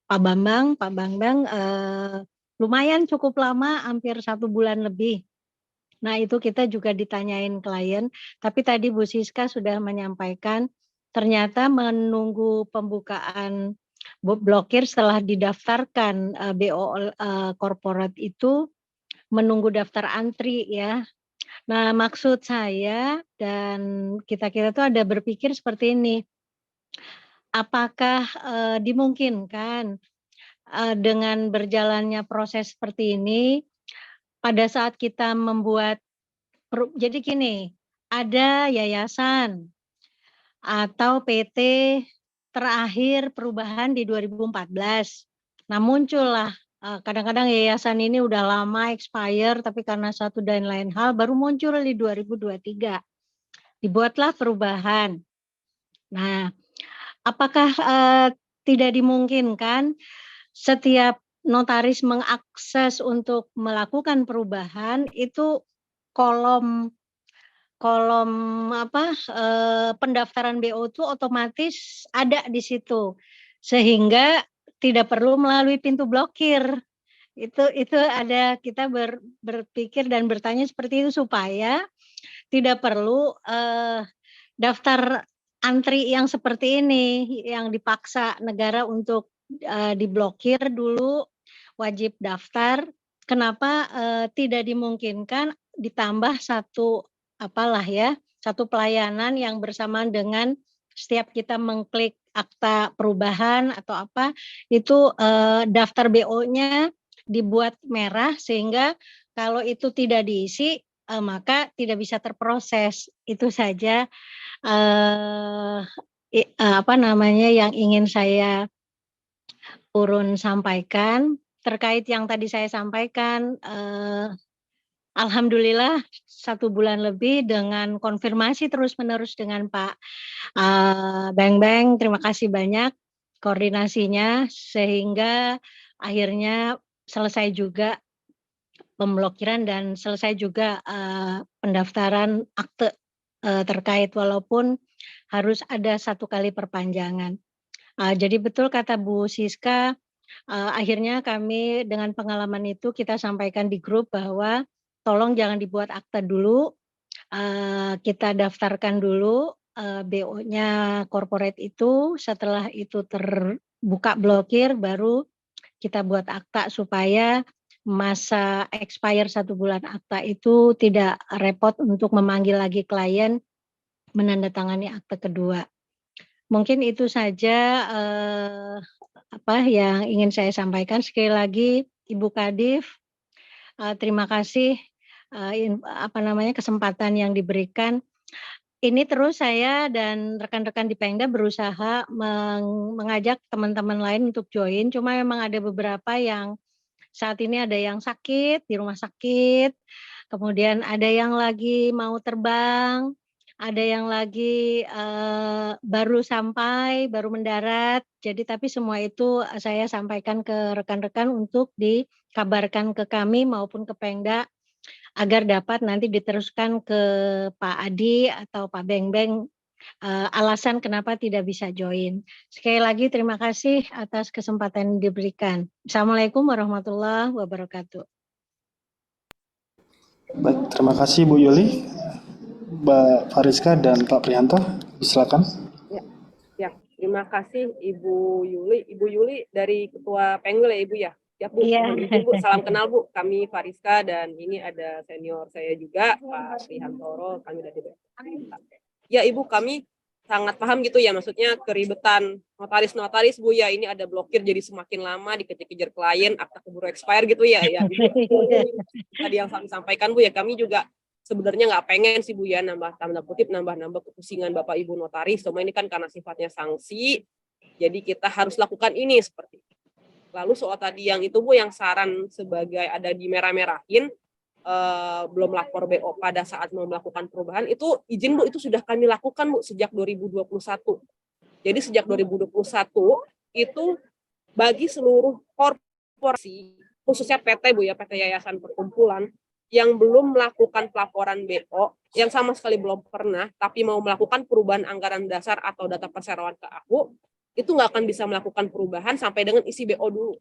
Pak Bambang lumayan cukup lama, hampir 1 bulan lebih. Nah, itu kita juga ditanyain klien, tapi tadi Bu Siska sudah menyampaikan ternyata menunggu pembukaan blokir setelah didaftarkan BO korporat itu menunggu daftar antri ya. Nah, maksud saya dan kita tuh ada berpikir seperti ini. Apakah dimungkinkan dengan berjalannya proses seperti ini pada saat kita membuat jadi gini, ada yayasan atau PT terakhir perubahan di 2014. Nah, muncullah kadang-kadang yayasan ini udah lama expire tapi karena satu dan lain hal baru muncul di 2023. Dibuatlah perubahan. Nah, apakah tidak dimungkinkan setiap notaris mengakses untuk melakukan perubahan itu kolom pendaftaran BO itu otomatis ada di situ sehingga tidak perlu melalui pintu blokir. Itu ada kita berpikir dan bertanya seperti itu supaya tidak perlu daftar antri yang seperti ini yang dipaksa negara untuk diblokir dulu, wajib daftar. Kenapa tidak dimungkinkan ditambah satu pelayanan yang bersamaan dengan setiap kita mengklik akta perubahan atau apa itu daftar BO-nya dibuat merah sehingga kalau itu tidak diisi maka tidak bisa terproses. Itu saja yang ingin saya urun sampaikan terkait yang tadi saya sampaikan. Alhamdulillah 1 bulan lebih dengan konfirmasi terus-menerus dengan Pak Beng. Terima kasih banyak koordinasinya sehingga akhirnya selesai juga pemblokiran dan selesai juga pendaftaran akte terkait walaupun harus ada 1 kali perpanjangan. Jadi betul kata Bu Siska, akhirnya kami dengan pengalaman itu kita sampaikan di grup bahwa tolong jangan dibuat akta dulu, kita daftarkan dulu BO-nya corporate itu, setelah itu terbuka blokir baru kita buat akta supaya masa expire 1 bulan akta itu tidak repot untuk memanggil lagi klien menandatangani akte kedua. Mungkin itu saja yang ingin saya sampaikan. Sekali lagi Ibu Kadif, terima kasih kesempatan yang diberikan. Ini terus saya dan rekan-rekan di Pengda berusaha mengajak teman-teman lain untuk join, cuma memang ada beberapa yang saat ini ada yang sakit di rumah sakit, kemudian ada yang lagi mau terbang, ada yang lagi baru sampai, baru mendarat. Jadi tapi semua itu saya sampaikan ke rekan-rekan untuk dikabarkan ke kami maupun ke Pemda agar dapat nanti diteruskan ke Pak Adi atau Pak Beng-Beng alasan kenapa tidak bisa join. Sekali lagi terima kasih atas kesempatan yang diberikan. Assalamualaikum warahmatullahi wabarakatuh. Baik, terima kasih Bu Yuli, Mbak Fariska dan Pak Prihanto. Silakan. Ya, terima kasih Ibu Yuli. Ibu Yuli dari Ketua Penggel ya Ibu ya? Ya Bu, Iya. mohon izin Bu, salam kenal Bu. Kami Fariska dan ini ada senior saya juga, Pak Prihantoro, kami dari BPK. Ya Ibu, kami sangat paham gitu ya, maksudnya keribetan notaris-notaris Bu ya, ini ada blokir jadi semakin lama, dikejar-kejar klien, akta keburu expire gitu ya. Ya Ibu, tadi yang kami sampaikan Bu ya, kami juga sebenarnya nggak pengen sih Bu ya nambah tanda kutip nambah kepusingan Bapak Ibu notaris, cuma ini kan karena sifatnya sanksi, jadi kita harus lakukan ini seperti itu. Lalu soal tadi yang itu Bu, yang saran sebagai ada di merah-merahin, belum lapor BO pada saat mau melakukan perubahan, itu izin Bu, itu sudah kami lakukan Bu sejak 2021. Jadi sejak 2021 itu bagi seluruh korporasi, khususnya PT Bu ya, PT Yayasan Perkumpulan, yang belum melakukan pelaporan BO, yang sama sekali belum pernah, tapi mau melakukan perubahan anggaran dasar atau data perseroan ke aku, itu nggak akan bisa melakukan perubahan sampai dengan isi BO dulu.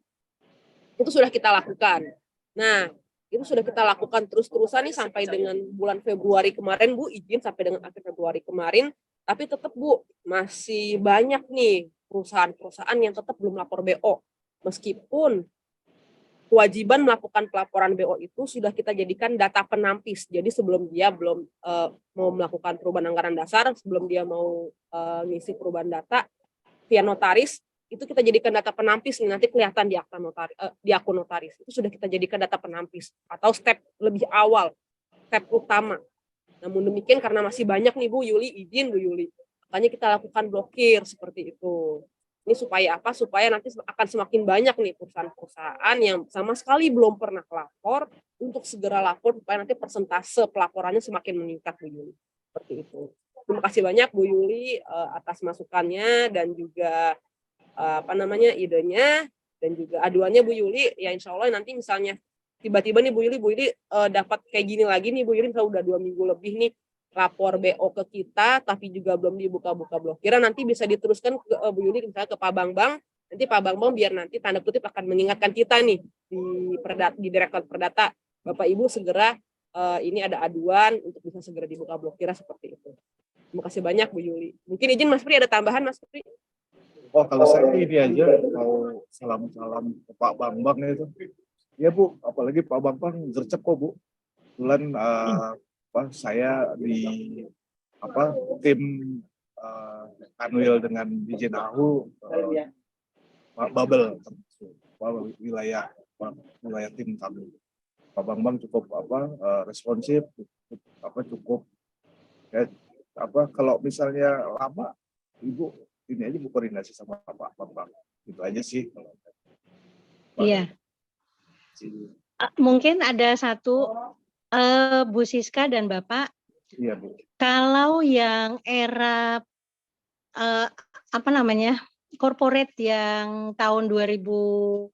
Itu sudah kita lakukan. Nah, itu sudah kita lakukan terus-terusan nih sampai dengan bulan Februari kemarin Bu, izin sampai dengan akhir Februari kemarin, tapi tetap Bu, masih banyak nih perusahaan-perusahaan yang tetap belum lapor BO. Meskipun kewajiban melakukan pelaporan BO itu sudah kita jadikan data penampis. Jadi sebelum dia belum mau melakukan perubahan anggaran dasar, sebelum dia mau ngisi perubahan data via notaris, itu kita jadikan data penampis nih, nanti kelihatan di akta notaris, di akun notaris. Itu sudah kita jadikan data penampis atau step lebih awal, step utama. Namun demikian karena masih banyak nih Bu Yuli, izin Bu Yuli, makanya kita lakukan blokir seperti itu. Ini supaya apa? Supaya nanti akan semakin banyak nih perusahaan-perusahaan yang sama sekali belum pernah lapor untuk segera lapor supaya nanti persentase pelaporannya semakin meningkat Bu Yuli. Seperti itu. Terima kasih banyak Bu Yuli atas masukannya dan juga idenya dan juga aduannya Bu Yuli. Ya insya Allah nanti misalnya tiba-tiba nih Bu Yuli dapat kayak gini lagi nih Bu Yuli, misalnya udah 2 minggu lebih nih lapor BO ke kita tapi juga belum dibuka-buka blokiran, nanti bisa diteruskan ke Bu Yuli misalnya ke Pak Bambang, nanti Pak Bambang biar nanti tanda kutip akan mengingatkan kita nih di Direktorat Perdata, Bapak Ibu segera ini ada aduan untuk bisa segera dibuka blokiran seperti itu. Terima kasih banyak Bu Yuli. Mungkin izin Mas Pri ada tambahan Mas Pri? Oh, kalau saya ini aja mau salam-salam ke Pak Bambang itu. Ya Bu, apalagi Pak Bambang gercep kok Bu. Kebetulan saya di tim Kanwil dengan Dijen AHU Babel wilayah tim kami. Pak Bambang cukup responsif, cukup ya, kalau misalnya lama Ibu ini aja Bu koordinasi sama Pak Bambang. Itu aja sih. Iya. Mungkin ada satu Bu Siska dan Bapak. Iya Bu. Kalau yang era corporate yang tahun 2019,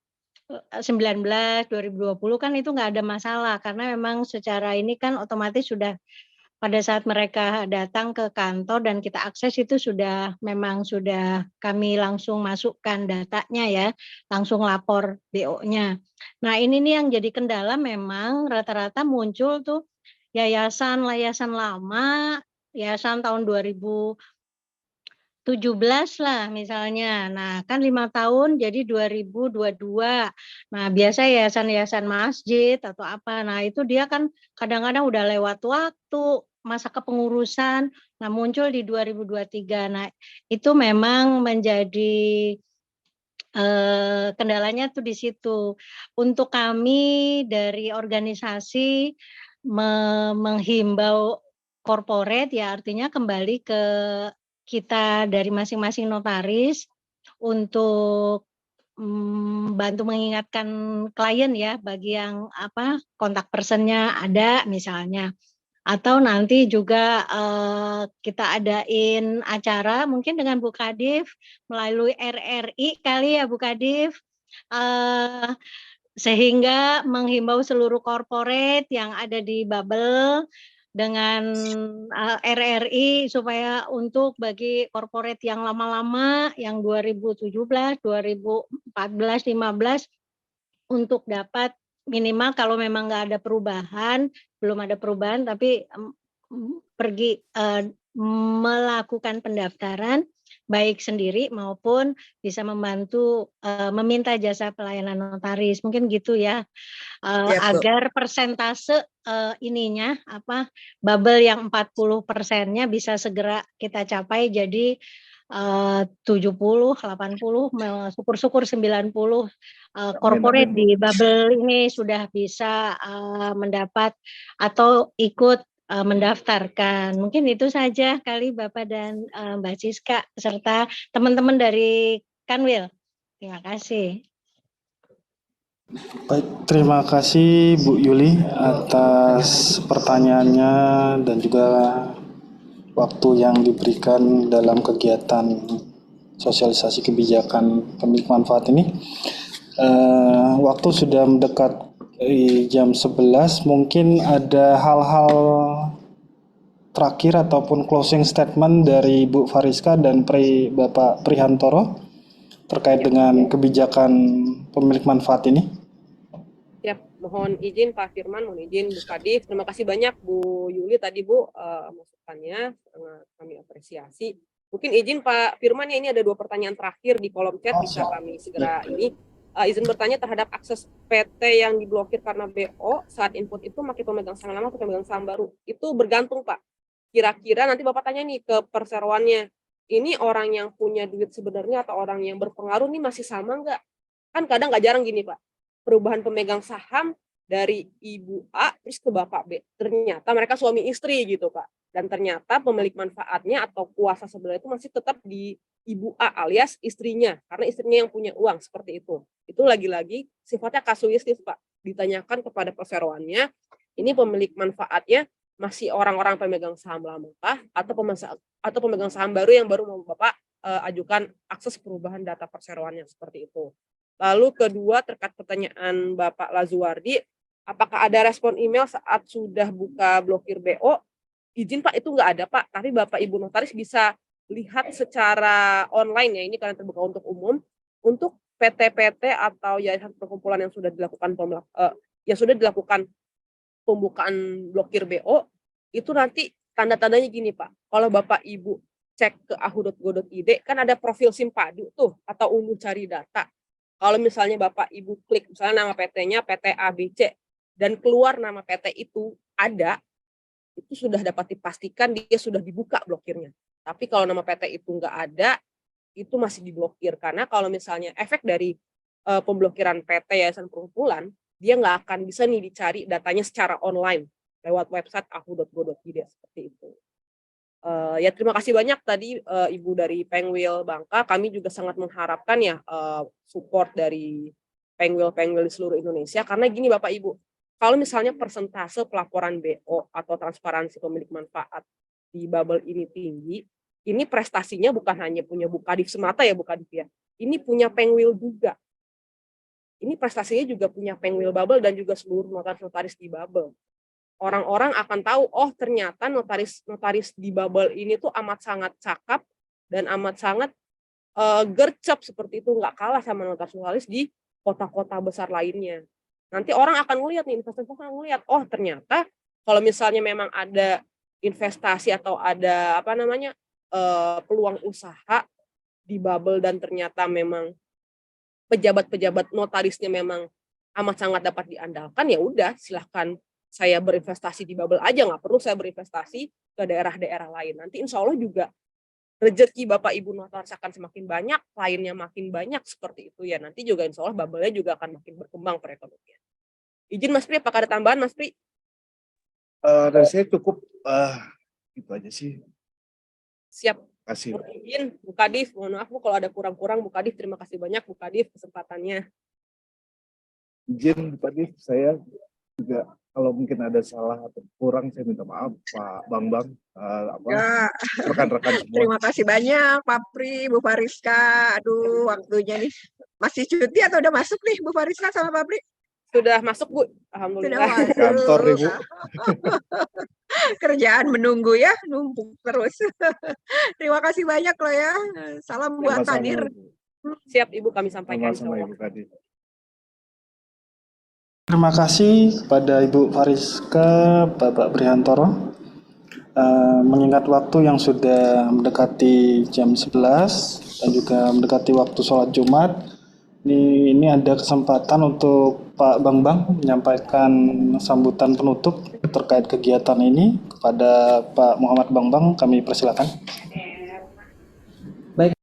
2020 kan itu nggak ada masalah karena memang secara ini kan otomatis sudah pada saat mereka datang ke kantor dan kita akses itu sudah kami langsung masukkan datanya ya, langsung lapor BO-nya. Nah ini nih yang jadi kendala memang rata-rata muncul tuh yayasan lama, yayasan tahun 2017 lah misalnya. Nah kan 5 tahun jadi 2022. Nah biasa yayasan-yayasan masjid atau apa. Nah itu dia kan kadang-kadang udah lewat waktu masa kepengurusan. Nah muncul di 2023. Nah itu memang menjadi kendalanya tuh di situ. Untuk kami dari organisasi menghimbau corporate ya artinya kembali ke kita dari masing-masing notaris untuk bantu mengingatkan klien ya bagi yang kontak personnya ada misalnya Atau nanti juga kita adain acara mungkin dengan Bu Kadif melalui RRI kali ya Bu Kadif, sehingga menghimbau seluruh korporat yang ada di Bubble dengan RRI supaya untuk bagi korporat yang lama-lama yang 2017, 2014, 15 untuk dapat minimal kalau memang nggak ada perubahan, belum ada perubahan tapi pergi melakukan pendaftaran baik sendiri maupun bisa membantu meminta jasa pelayanan notaris. Mungkin gitu ya. Siap, Bu. Agar persentase ininya bubble yang 40%-nya bisa segera kita capai jadi 70, 80, syukur-syukur 90 korporat di bubble ini sudah bisa mendapat atau ikut mendaftarkan. Mungkin itu saja kali Bapak dan Mbak Siska serta teman-teman dari Kanwil. Terima kasih. Baik, terima kasih Bu Yuli atas pertanyaannya dan juga waktu yang diberikan dalam kegiatan sosialisasi kebijakan pemilik manfaat ini. Waktu sudah mendekat jam 11, mungkin ada hal-hal terakhir ataupun closing statement dari Bu Fariska dan Bapak Prihantoro terkait dengan kebijakan pemilik manfaat ini. Siap, mohon izin Pak Firman, mohon izin Bu Kadif. Terima kasih banyak Bu Yuli tadi Bu masukannya, sangat kami apresiasi. Mungkin izin Pak Firman ya, ini ada 2 pertanyaan terakhir di kolom chat, bisa kami segera ini. Izin bertanya terhadap akses PT yang diblokir karena BO saat input itu pakai pemegang saham lama atau pemegang saham baru. Itu bergantung Pak. Kira-kira nanti Bapak tanya nih ke perseroannya, ini orang yang punya duit sebenarnya atau orang yang berpengaruh nih masih sama nggak? Kan kadang nggak jarang gini Pak, perubahan pemegang saham dari Ibu A terus ke Bapak B. Ternyata mereka suami istri gitu Pak. Dan ternyata pemilik manfaatnya atau kuasa sebenarnya itu masih tetap di Ibu A alias istrinya. Karena istrinya yang punya uang seperti itu. Itu lagi-lagi sifatnya kasuistis Pak. Ditanyakan kepada perseroannya, ini pemilik manfaatnya masih orang-orang pemegang saham lama kah? Atau pemegang saham baru yang baru mau Bapak ajukan akses perubahan data perseroannya seperti itu. Lalu kedua terkait pertanyaan Bapak Lazuardi, apakah ada respon email saat sudah buka blokir BO? Izin Pak, itu nggak ada Pak, tapi Bapak Ibu Notaris bisa lihat secara online ya, ini karena terbuka untuk umum, untuk PT-PT atau yayasan perkumpulan yang sudah dilakukan pembukaan blokir BO, itu nanti tanda-tandanya gini Pak, kalau Bapak Ibu cek ke ahu.go.id kan ada profil Simpadu tuh atau unduh cari data. Kalau misalnya Bapak Ibu klik misalnya nama PT-nya PT ABC dan keluar nama PT itu ada, itu sudah dapat dipastikan dia sudah dibuka blokirnya. Tapi kalau nama PT itu nggak ada, itu masih diblokir. Karena kalau misalnya efek dari pemblokiran PT yayasan perkumpulan, dia nggak akan bisa nih dicari datanya secara online lewat website ahu.go.id seperti itu. Ya terima kasih banyak tadi Ibu dari Pengwil Bangka. Kami juga sangat mengharapkan ya support dari Pengwil di seluruh Indonesia. Karena gini Bapak Ibu, kalau misalnya persentase pelaporan BO atau transparansi pemilik manfaat di bubble ini tinggi, ini prestasinya bukan hanya punya Bu Kadif semata ya Bu Kadif ya. Ini punya Pengwil juga. Ini prestasinya juga punya Pengwil Bubble dan juga seluruh notaris di Bubble. Orang-orang akan tahu, oh ternyata notaris di Bubble ini tuh amat sangat cakap dan amat sangat gercep seperti itu, nggak kalah sama notaris di kota-kota besar lainnya. Nanti orang akan melihat nih, investor akan melihat, oh ternyata kalau misalnya memang ada investasi atau ada peluang usaha di Bubble dan ternyata memang pejabat-pejabat notarisnya memang amat sangat dapat diandalkan, ya udah silahkan saya berinvestasi di Bubble aja, nggak perlu saya berinvestasi ke daerah-daerah lain. Nanti insya Allah juga rezeki Bapak Ibu notaris akan semakin banyak, kliennya makin banyak seperti itu ya. Nanti juga insya Allah Bubble-nya juga akan makin berkembang perekonomian. Izin Mas Pri, apakah ada tambahan Mas Pri? Dari saya cukup itu aja sih. Siap. Kasih. Izin Bu Kadif, mohon maaf Bu kalau ada kurang-kurang Bu Kadif, terima kasih banyak Bu Kadif kesempatannya. Izin Bu Kadif, saya juga kalau mungkin ada salah atau kurang saya minta maaf Pak Bambang, Ya, rekan-rekan semua. terima kasih banyak Pak Pri, Bu Fariska. Aduh, waktunya nih. Masih cuti atau udah masuk nih Bu Fariska sama Pak Pri? Sudah masuk Bu, Sudah alhamdulillah. masuk. Kantor nih Bu. Kerjaan menunggu ya, numpuk terus. Terima kasih banyak loh ya. Salam buat Sama-sama, Kadir. Bu. Siap Ibu kami sampaikan. Sama-sama insyaallah. Ibu Kadir. Terima kasih kepada Ibu Fariska, Bapak Brihantoro. Mengingat waktu yang sudah mendekati jam 11 dan juga mendekati waktu sholat Jumat, ini ada kesempatan untuk Pak Bambang menyampaikan sambutan penutup terkait kegiatan ini. Kepada Pak Muhammad Bambang, kami persilakan. Baik.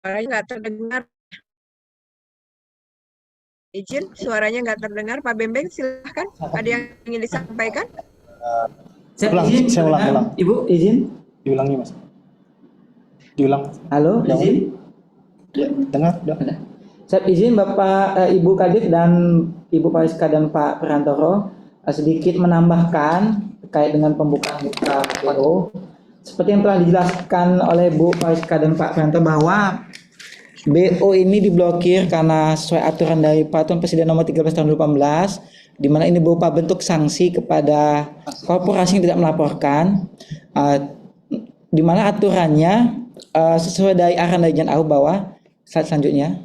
Suaranya nggak terdengar. Izin, suaranya nggak terdengar. Pak Bembeng, silahkan. Ada yang ingin disampaikan? Ulang, saya ulang. Ibu, izin. Diulangi, Mas. Diulang. Halo, Ulang. izin. Ya, dengar. Udah. Saya izin Bapak Ibu Kadif dan Ibu Fariska dan Pak Perantoro sedikit menambahkan terkait dengan pembukaan BO. Seperti yang telah dijelaskan oleh Bu Fariska dan Pak Perantoro bahwa BO ini diblokir karena sesuai aturan dari Peraturan Presiden Nomor 13 Tahun 2018, di mana ini berupa bentuk sanksi kepada korporasi yang tidak melaporkan, di mana aturannya sesuai dari arahan dari Jan Au bahwa slide selanjutnya.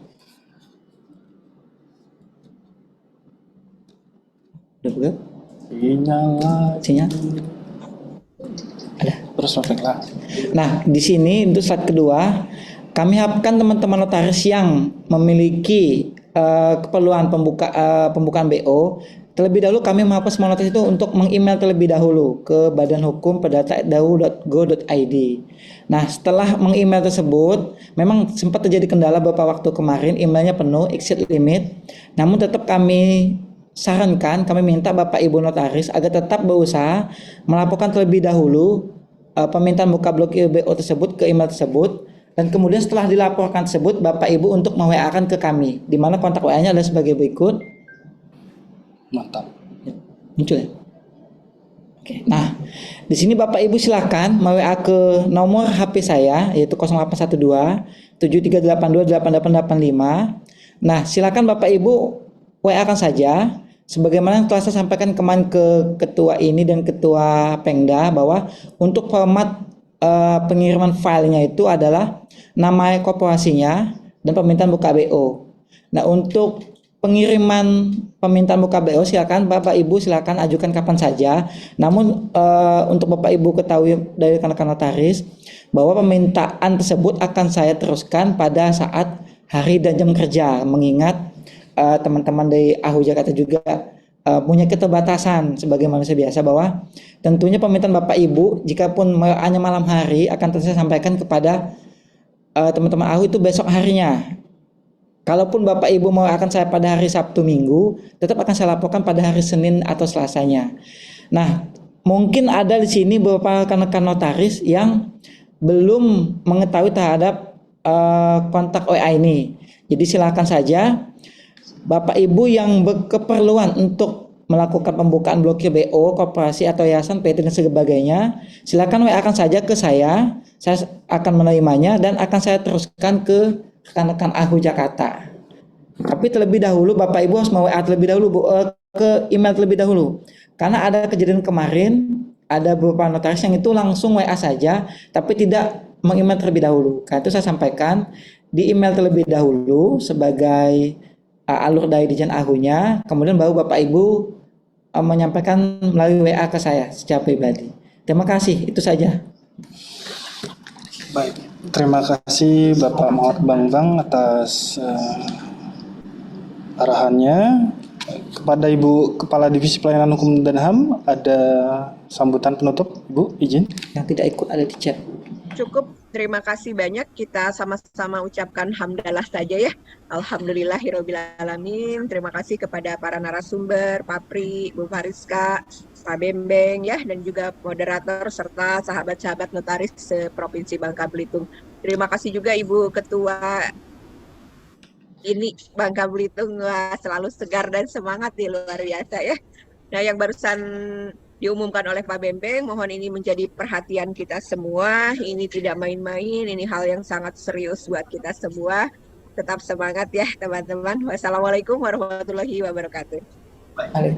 Udah buka? Sinyal. Ada. Terus lah. Nah, di sini untuk slide kedua, kami harapkan teman-teman notaris yang memiliki keperluan pembukaan BO, terlebih dahulu kami mengharapkan semua notaris itu untuk meng-email terlebih dahulu ke Badan Hukum perdata.dau.go.id. Nah, setelah meng-email tersebut, memang sempat terjadi kendala beberapa waktu kemarin, emailnya penuh, exceed limit. Namun tetap kami sarankan, kami minta Bapak Ibu notaris agar tetap berusaha melaporkan terlebih dahulu permintaan buka blokir BO tersebut ke email tersebut, dan kemudian setelah dilaporkan tersebut Bapak Ibu untuk me-WA-kan ke kami, di mana kontak WA-nya adalah sebagai berikut. Mantap. Muncul ya? Oke. Nah, di sini Bapak Ibu silakan me-WA ke nomor HP saya yaitu 0812 7382 8885. Nah, silakan Bapak Ibu WA-kan saja. Sebagaimana yang telah saya sampaikan kemarin ke ketua ini dan ketua Pengda bahwa untuk format pengiriman filenya itu adalah nama korporasinya dan permintaan buka BO. Nah, untuk pengiriman permintaan buka BO silakan Bapak Ibu silakan ajukan kapan saja. Namun untuk Bapak Ibu ketahui dari rekan-rekan notaris bahwa permintaan tersebut akan saya teruskan pada saat hari dan jam kerja, mengingat teman-teman dari AHU Jakarta juga punya keterbatasan sebagai manusia biasa, bahwa tentunya permintaan Bapak Ibu jikapun hanya malam hari akan saya sampaikan kepada teman-teman AHU itu besok harinya. Kalaupun Bapak Ibu mau akan saya pada hari Sabtu Minggu, tetap akan saya laporkan pada hari Senin atau Selasanya. Nah, mungkin ada di sini beberapa rekan-rekan notaris yang belum mengetahui terhadap kontak WA ini. Jadi silakan saja Bapak Ibu yang berkeperluan untuk melakukan pembukaan blokir BO, korporasi atau yayasan, PT dan sebagainya, silakan WA-kan saja ke saya akan menerimanya dan akan saya teruskan ke rekan-rekan AHU Jakarta. Tapi terlebih dahulu Bapak Ibu harus WA terlebih dahulu, ke email terlebih dahulu. Karena ada kejadian kemarin, ada beberapa notaris yang itu langsung WA saja, tapi tidak meng-email terlebih dahulu. Karena itu saya sampaikan di email terlebih dahulu sebagai alur dari Dijen Ahunya, kemudian baru Bapak Ibu menyampaikan melalui WA ke saya secara pribadi. Terima kasih, itu saja. Baik, terima kasih Bapak Muhammad Bambang atas arahannya. Kepada Ibu Kepala Divisi Pelayanan Hukum dan HAM, ada sambutan penutup, Ibu, izin. Yang tidak ikut ada di chat. Cukup, terima kasih banyak. Kita sama-sama ucapkan hamdalah saja ya. Alhamdulillahirobbilalamin. Terima kasih kepada para narasumber, Pak Pri, Bu Fariska, Pak Bembeng ya, dan juga moderator serta sahabat-sahabat notaris seprovinsi Bangka Belitung. Terima kasih juga Ibu Ketua ini Bangka Belitung, wah, selalu segar dan semangat nih, luar biasa ya. Nah, yang barusan diumumkan oleh Pak Bembeng, mohon ini menjadi perhatian kita semua. Ini tidak main-main, ini hal yang sangat serius buat kita semua. Tetap semangat ya teman-teman. Wassalamualaikum warahmatullahi wabarakatuh.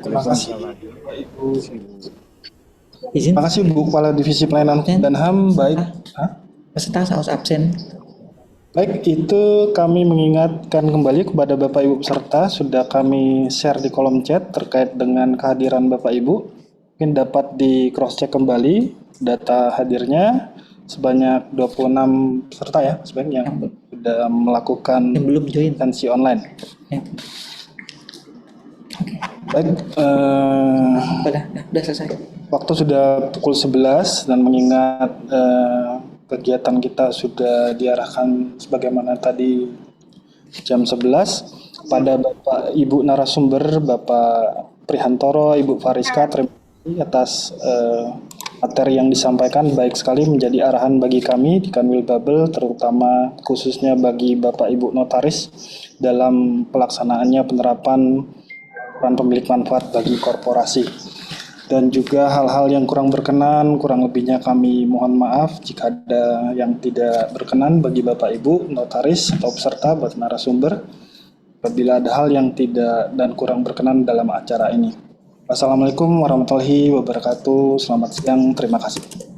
Terima kasih Bapak Ibu. Izin. Terima kasih Bu Kepala Divisi Pelayanan Hukum dan HAM. Baik. Peserta harus absen. Baik, itu kami mengingatkan kembali kepada Bapak Ibu peserta, sudah kami share di kolom chat terkait dengan kehadiran Bapak Ibu. Mungkin dapat di cross check kembali data hadirnya sebanyak 26 peserta ya, sebenarnya yang sudah melakukan Yang belum join. tensi online. Ya. Baik, Udah selesai. waktu sudah pukul 11 dan mengingat kegiatan kita sudah diarahkan sebagaimana tadi jam 11 pada Bapak Ibu narasumber, Bapak Prihantoro, Ibu Fariska, terima kasih atas materi yang disampaikan, baik sekali menjadi arahan bagi kami di Kanwil Babel, terutama khususnya bagi Bapak Ibu notaris dalam pelaksanaannya penerapan peran pemilik manfaat bagi korporasi. Dan juga hal-hal yang kurang berkenan, kurang lebihnya kami mohon maaf jika ada yang tidak berkenan bagi Bapak Ibu notaris atau peserta buat narasumber apabila ada hal yang tidak dan kurang berkenan dalam acara ini. Wassalamualaikum warahmatullahi wabarakatuh. Selamat siang, terima kasih.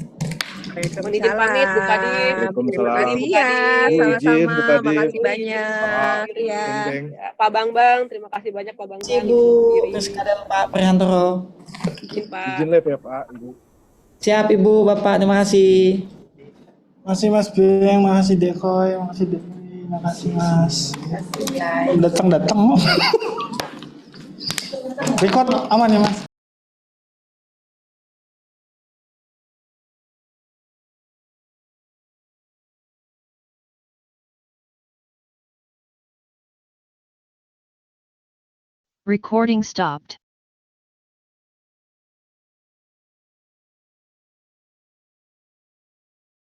Mohon izin pamit, Bu Kadif. Terima kasih Bu ya, Kadif. Izin, Bu sama-sama. Kadif. Makasih banyak. Ya. Bembeng. Ya, Pak Bambang, terima kasih banyak Pak Bambang. Ibu Rizka dan Pak Prihantoro. Izin Pak. Izin live ya Pak, Ibu. Siap Ibu, Bapak, terima kasih. Makasih Mas Beng, makasih Dekoy, makasih Dewi, makasih Mas. Datang-datang. Record aman ya Mas? Recording stopped.